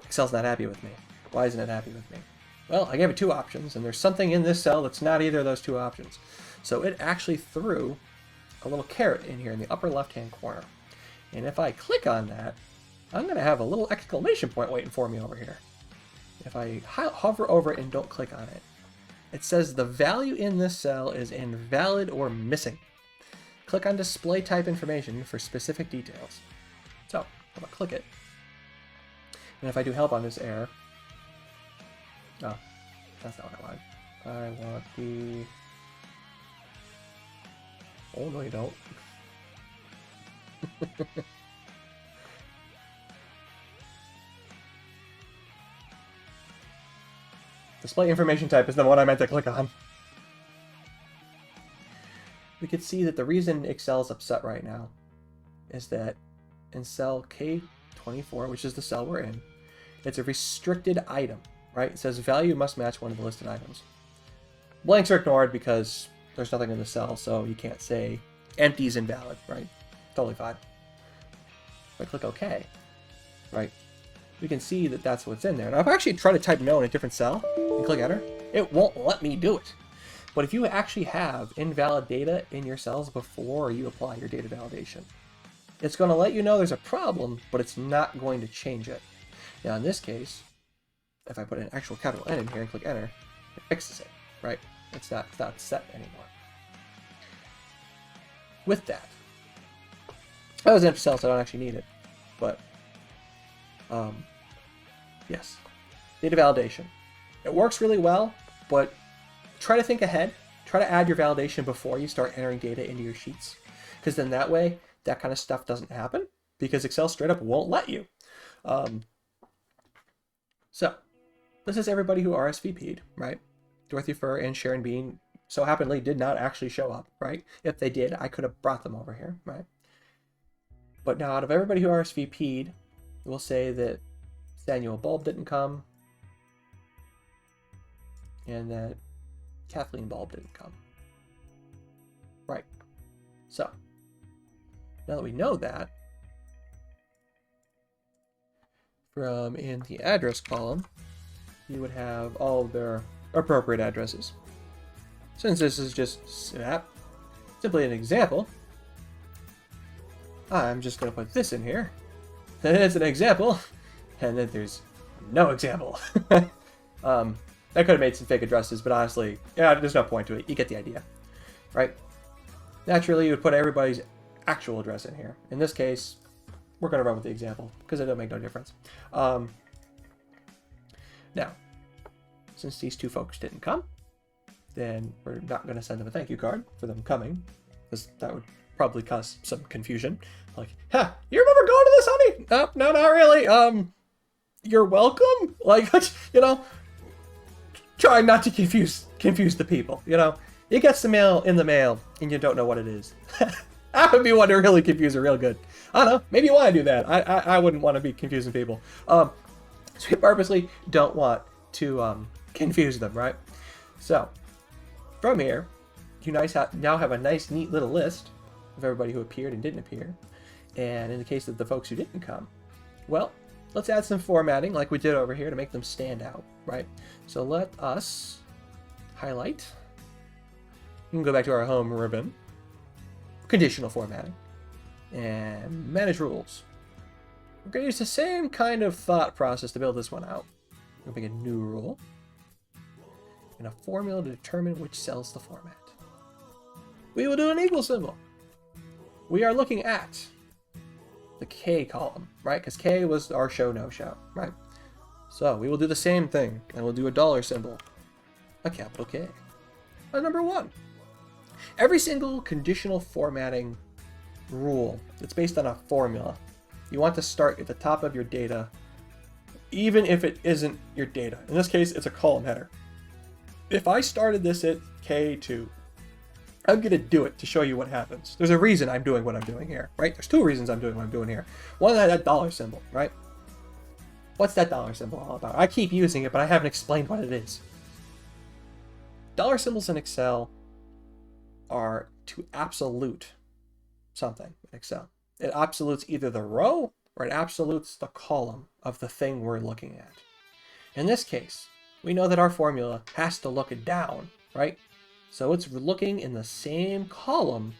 Excel's not happy with me. Why isn't it happy with me? Well, I gave it two options, and there's something in this cell that's not either of those two options. So it actually threw a little caret in here in the upper left-hand corner. And if I click on that, I'm going to have a little exclamation point waiting for me over here. If I hover over it and don't click on it, it says the value in this cell is invalid or missing. click on display type information for specific details. So I'm gonna click it. And if I do help on this error, oh, that's not what I want. I want the, oh no you don't. Display information type is the one I meant to click on. We could see that the reason Excel's upset right now is that in cell K24, which is the cell we're in, it's a restricted item, right? It says value must match one of the listed items. Blanks are ignored because there's nothing in the cell, so you can't say empty is invalid, right? Totally fine. If I click OK, right, we can see that that's what's in there. Now, if I actually try to type no in a different cell and click enter, it won't let me do it. But if you actually have invalid data in your cells before you apply your data validation, it's going to let you know there's a problem, but it's not going to change it. Now, in this case, if I put an actual capital N in here and click enter, it fixes it, right? It's not set anymore. With that, that was an empty cell, so I don't actually need it. But, yes, data validation. It works really well, but try to think ahead. Try to add your validation before you start entering data into your sheets. Because then that way, that kind of stuff doesn't happen, because Excel straight up won't let you. So, this is everybody who RSVP'd, right? Dorothy Fur and Sharon Bean so happenly did not actually show up, right? If they did, I could have brought them over here, right? But now, out of everybody who RSVP'd, we'll say that Samuel Bulb didn't come, and that Kathleen Bulb didn't come. Right. So, now that we know that, from in the address column, you would have all of their appropriate addresses. Since this is just simply an example, I'm just going to put this in here. And it's an example, and then there's no example. I could have made some fake addresses, but honestly, yeah, there's no point to it. You get the idea, right? Naturally, you would put everybody's actual address in here. In this case, we're going to run with the example, because it don't make no difference. Now, since these two folks didn't come, then we're not going to send them a thank you card for them coming, because that would probably cause some confusion. Like, huh, you remember going to this, honey? No, not really. You're welcome? Like, you know, try not to confuse the people, you know? You get some mail in the mail, and you don't know what it is. That would be one to really confuse her real good. I don't know, maybe you want to do that. I wouldn't want to be confusing people. So we purposely don't want to confuse them, right? So, from here, you now have a nice, neat little list of everybody who appeared and didn't appear. And in the case of the folks who didn't come, well, let's add some formatting like we did over here to make them stand out, right? So let us highlight. We can go back to our home ribbon. Conditional formatting. And manage rules. We're going to use the same kind of thought process to build this one out. We're going to make a new rule. And a formula to determine which cells to format. We will do an equal symbol. We are looking at the K column, right? Because K was our show, no show, right? So we will do the same thing, and we'll do a dollar symbol, a capital K, a number 1. Every single conditional formatting rule that's based on a formula, you want to start at the top of your data, even if it isn't your data. In this case, it's a column header. If I started this at K2, I'm going to do it to show you what happens. There's a reason I'm doing what I'm doing here, right? There's 2 reasons I'm doing what I'm doing here. One, that dollar symbol, right? What's that dollar symbol all about? I keep using it, but I haven't explained what it is. Dollar symbols in Excel are to absolute something in Excel. It absolutes either the row or it absolutes the column of the thing we're looking at. In this case, we know that our formula has to look down, right? So it's looking in the same column,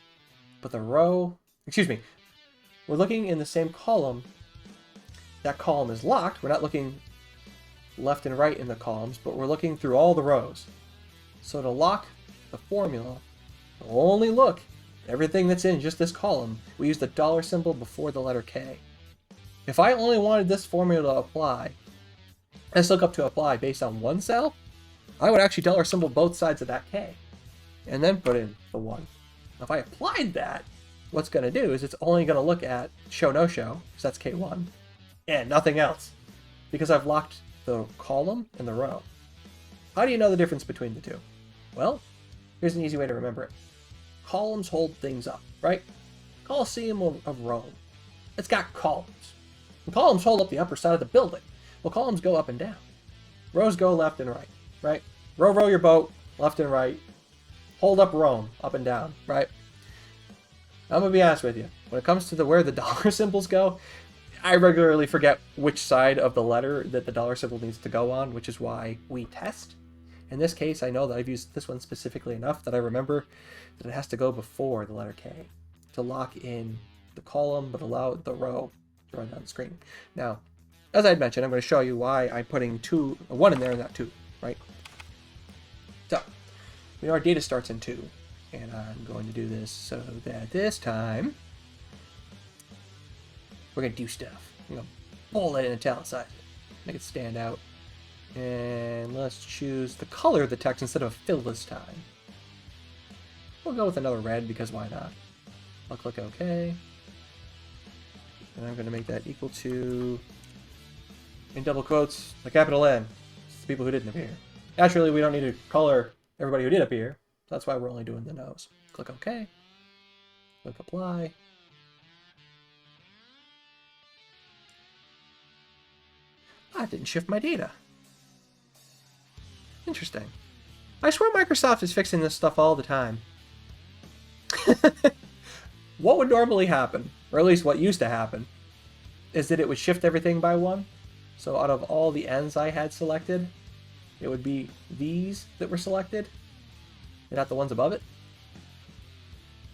but the row, we're looking in the same column. That column is locked. We're not looking left and right in the columns, but we're looking through all the rows. So to lock the formula, we'll only look Everything that's in just this column, we use the dollar symbol before the letter K. If I only wanted this formula to apply, let's look up to apply based on one cell, I would actually dollar symbol both sides of that K, and then put in the 1. If I applied that, what's going to do is it's only going to look at show no show, because that's K1, and nothing else, because I've locked the column and the row. How do you know the difference between the two? Well, here's an easy way to remember it. Columns hold things up, right? Colosseum of Rome. It's got columns. And columns hold up the upper side of the building. Well, columns go up and down. Rows go left and right, right? Row your boat, left and right. Hold up Rome, up and down, right? I'm going to be honest with you. When it comes to where the dollar symbols go, I regularly forget which side of the letter that the dollar symbol needs to go on, which is why we test. In this case, I know that I've used this one specifically enough that I remember that it has to go before the letter K to lock in the column but allow the row to run down the screen. Now, as I had mentioned, I'm going to show you why I'm putting 1 in there and not 2, right? So, we know our data starts in 2, and I'm going to do this so that this time we're going to do stuff. I'm going to bold it and italicize it, make it stand out. And let's choose the color of the text instead of fill this time. We'll go with another red because why not? I'll click OK. And I'm going to make that equal to, in double quotes, the capital N. It's the people who didn't appear. Naturally, we don't need to color everybody who did appear. So that's why we're only doing the nose. Click OK. Click Apply. I didn't shift my data. Interesting. I swear Microsoft is fixing this stuff all the time. What would normally happen, or at least what used to happen, is that it would shift everything by 1. So out of all the N's I had selected, it would be these that were selected, and not the ones above it.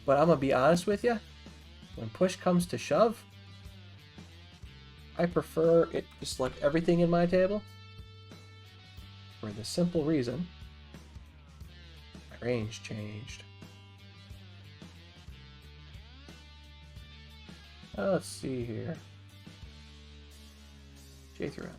But I'm going to be honest with you, when push comes to shove, I prefer it to select everything in my table, for the simple reason my range changed. Let's see here. J through M.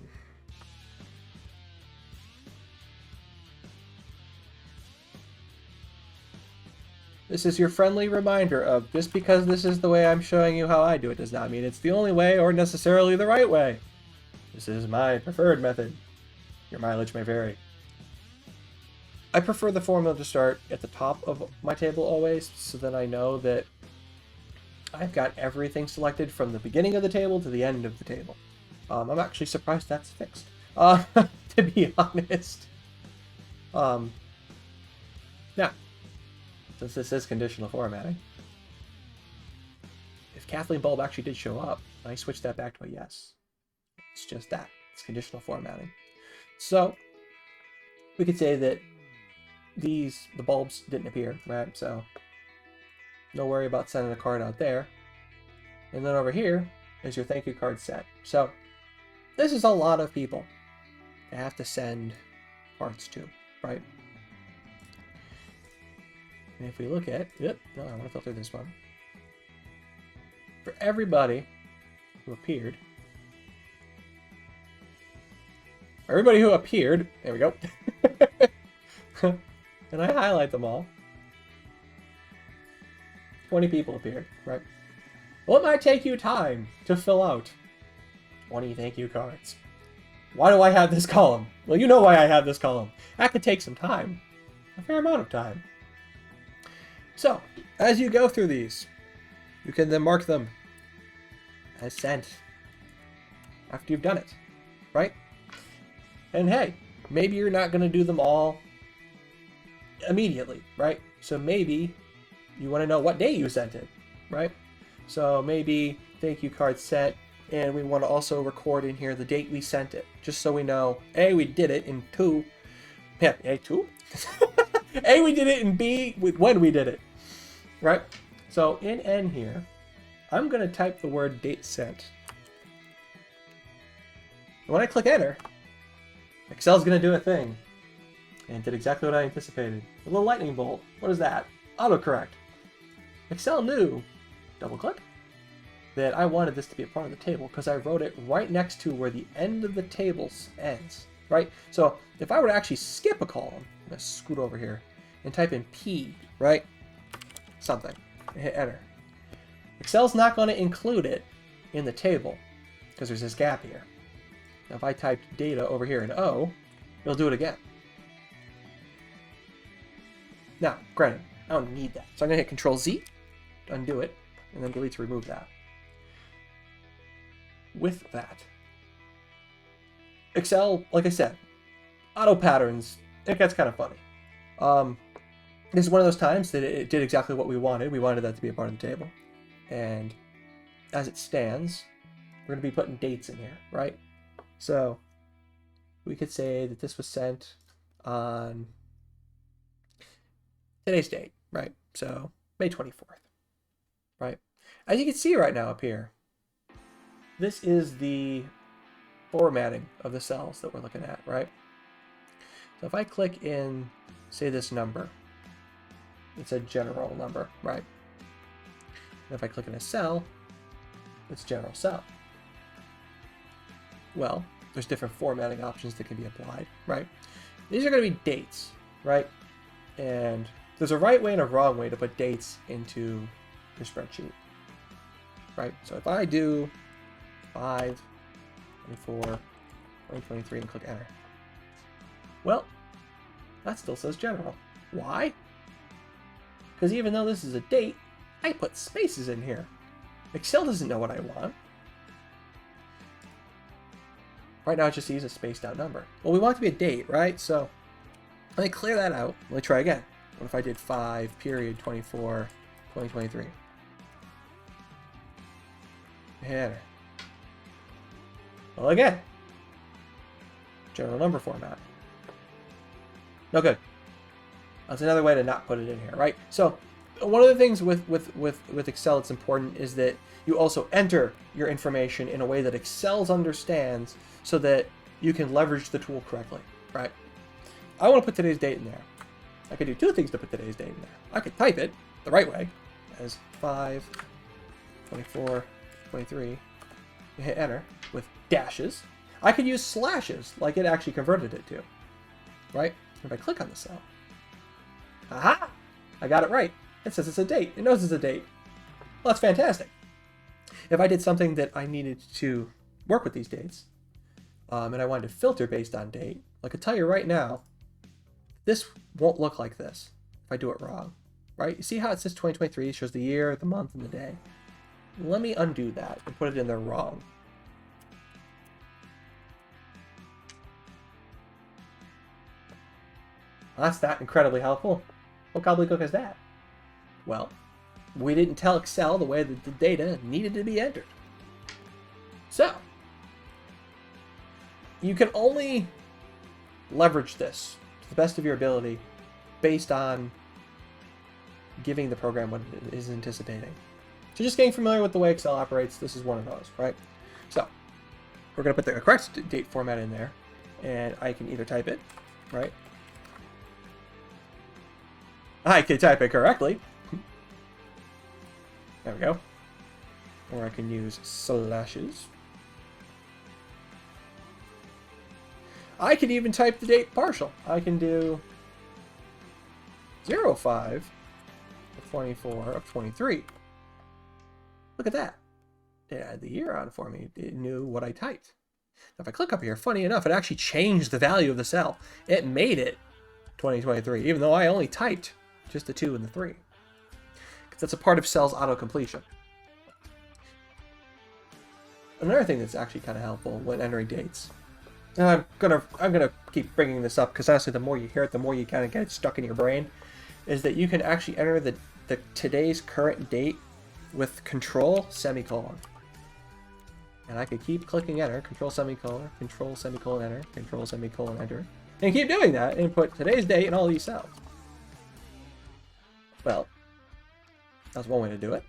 This is your friendly reminder of just because this is the way I'm showing you how I do it does not mean it's the only way or necessarily the right way. This is my preferred method. Your mileage may vary. I prefer the formula to start at the top of my table always, so that I know that I've got everything selected from the beginning of the table to the end of the table. I'm actually surprised that's fixed, to be honest. Now, since this is conditional formatting, if Kathleen Bulb actually did show up, I switched that back to a yes. It's just that. It's conditional formatting. So, we could say that the bulbs didn't appear, right? So, no worry about sending a card out there. And then over here is your thank you card set. So, this is a lot of people to have to send cards to, right? And if we look at, no, I want to filter this one. For everybody who appeared, there we go. And I highlight them all. 20 people appeared, right? Well, it might take you time to fill out 20 thank you cards. Why do I have this column? Well, you know why I have this column. That could take some time. A fair amount of time. So, as you go through these, you can then mark them as sent after you've done it, right? And hey, maybe you're not going to do them all immediately, right? So maybe you want to know what day you sent it, right? So maybe thank you card sent, and we want to also record in here the date we sent it, just so we know, A, we did it, and two, yeah, A, two? A, we did it, and B, when we did it, right? So in N here, I'm going to type the word date sent. And when I click enter, Excel's going to do a thing. And it did exactly what I anticipated. A little lightning bolt. What is that? Autocorrect. Excel knew, double click, that I wanted this to be a part of the table because I wrote it right next to where the end of the table ends, right? So if I were to actually skip a column, I'm going to scoot over here and type in P, right? Something, and hit enter. Excel's not going to include it in the table because there's this gap here. Now if I typed data over here in O, it'll do it again. Now, granted, I don't need that. So I'm going to hit Control Z to undo it, and then delete to remove that. With that, Excel, like I said, auto patterns, it gets kind of funny. This is one of those times that it did exactly what we wanted. We wanted that to be a part of the table. And as it stands, we're going to be putting dates in here, right? So we could say that this was sent on today's date, right? So May 24th, right? As you can see right now up here, this is the formatting of the cells that we're looking at, right? So if I click in, say, this number, it's a general number, right? And if I click in a cell, it's general cell. Well, there's different formatting options that can be applied, right? These are going to be dates, right? And there's a right way and a wrong way to put dates into your spreadsheet, right? So if I do 5, 24, 2023 and click enter, well, that still says general. Why? Because even though this is a date, I put spaces in here. Excel doesn't know what I want. Right now it just sees a spaced out number. Well, we want it to be a date, right? So let me clear that out. Let me try again. What if I did 5, period, 24, 2023? Enter. Well, again, general number format. No good. That's another way to not put it in here, right? So one of the things with Excel that's important is that you also enter your information in a way that Excel understands so that you can leverage the tool correctly, right? I want to put today's date in there. I could do two things to put today's date in there. I could type it the right way as 5, 24, 23, and hit enter with dashes. I could use slashes like it actually converted it to, right? If I click on the cell, aha! I got it right. It says it's a date. It knows it's a date. Well, that's fantastic. If I did something that I needed to work with these dates, and I wanted to filter based on date, I could tell you right now, this won't look like this if I do it wrong, right? You see how it says 2023, it shows the year, the month, and the day. Let me undo that and put it in there wrong. That's not incredibly helpful. What gobbledygook is that? Well, we didn't tell Excel the way that the data needed to be entered. So, you can only leverage this to the best of your ability based on giving the program what it is anticipating. So just getting familiar with the way Excel operates, this is one of those, right? So, we're going to put the correct date format in there, and I can either type it, right? I can type it correctly. There we go. Or I can use slashes. I can even type the date partial. I can do 05 of 24 of 23. Look at that. It had the year on for me. It knew what I typed. Now if I click up here, funny enough, it actually changed the value of the cell. It made it 2023, even though I only typed just the 2 and the 3. Because that's a part of cell's auto-completion. Another thing that's actually kind of helpful when entering dates, and I'm gonna keep bringing this up because honestly, the more you hear it, the more you kind of get it stuck in your brain, is that you can actually enter the today's current date with control semicolon. And I could keep clicking enter, control semicolon, enter, control semicolon, enter, and keep doing that and put today's date in all these cells. Well, that's one way to do it.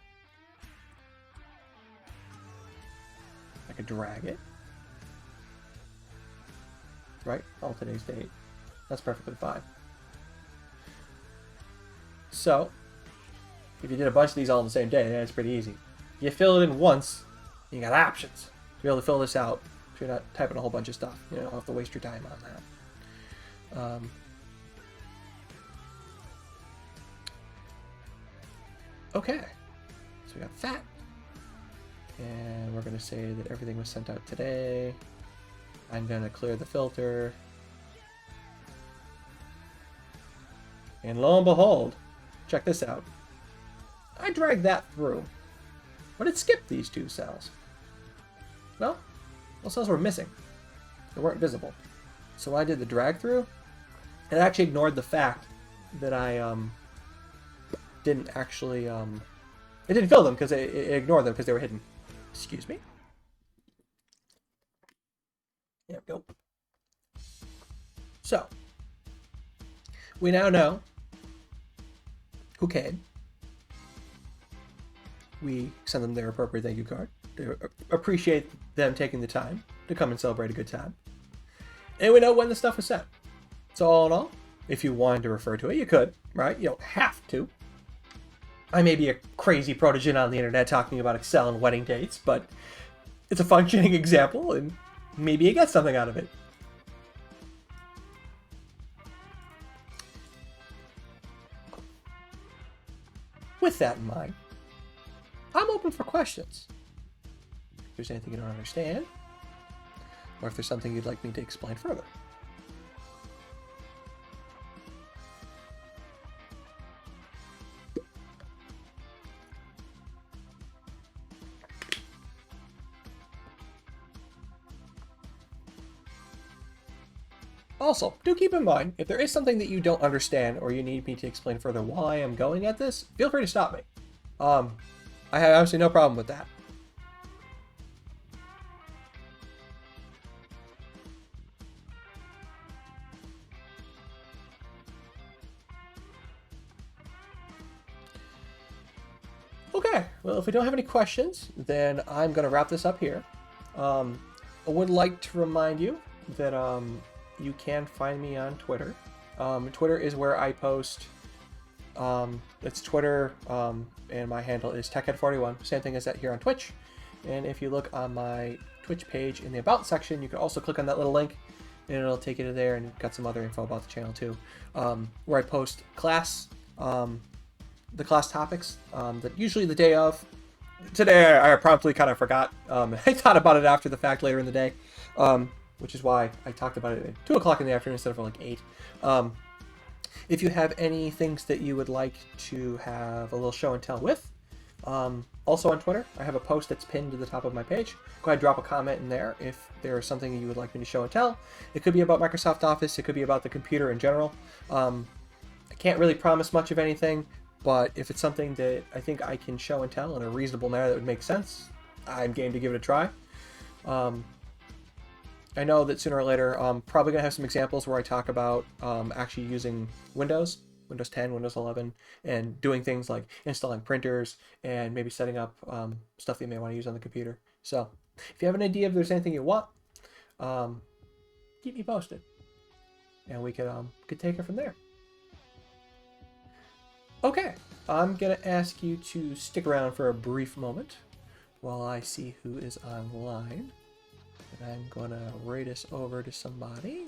I could drag it. Right? All today's date. That's perfectly fine. So, If you did a bunch of these all in the same day, then it's pretty easy. You fill it in once, you got options to be able to fill this out. So you're not typing a whole bunch of stuff. You don't have to waste your time on that. Okay, so we got that. And we're going to say that everything was sent out today. I'm going to clear the filter. And lo and behold, check this out. I dragged that through, but it skipped these 2 cells. Well, those cells were missing. They weren't visible. So when I did the drag through, it actually ignored the fact that I didn't actually... it didn't fill them because it ignored them because they were hidden. Excuse me. There we go. So, we now know who came. We send them their appropriate thank you card. They appreciate them taking the time to come and celebrate a good time. And we know when the stuff was sent. So all in all, if you wanted to refer to it, you could, right? You don't have to. I may be a crazy protege on the internet talking about Excel and wedding dates, but it's a functioning example, and maybe you get something out of it. With that in mind, I'm open for questions. If there's anything you don't understand, or if there's something you'd like me to explain further. Also, do keep in mind, if there is something that you don't understand or you need me to explain further why I'm going at this, feel free to stop me. I have absolutely no problem with that. Okay, well, if we don't have any questions, then I'm going to wrap this up here. I would like to remind you that you can find me on Twitter. Twitter is where I post. It's Twitter, and my handle is TechHead41. Same thing as that here on Twitch. And if you look on my Twitch page in the About section, you can also click on that little link, and it'll take you to there, and you've got some other info about the channel too, where I post class, the class topics that usually the day of. Today I promptly kind of forgot. I thought about it after the fact later in the day, which is why I talked about it at 2 o'clock in the afternoon instead of like 8. If you have any things that you would like to have a little show and tell with, also on Twitter, I have a post that's pinned to the top of my page. Go ahead, drop a comment in there if there is something you would like me to show and tell. It could be about Microsoft Office, it could be about the computer in general. I can't really promise much of anything, but if it's something that I think I can show and tell in a reasonable manner that would make sense, I'm game to give it a try. I know that sooner or later I'm probably going to have some examples where I talk about actually using Windows 10, Windows 11, and doing things like installing printers and maybe setting up stuff that you may want to use on the computer. So if you have an idea if there's anything you want, keep me posted, and we could take it from there. Okay, I'm going to ask you to stick around for a brief moment while I see who is online. And I'm going to rate us over to somebody.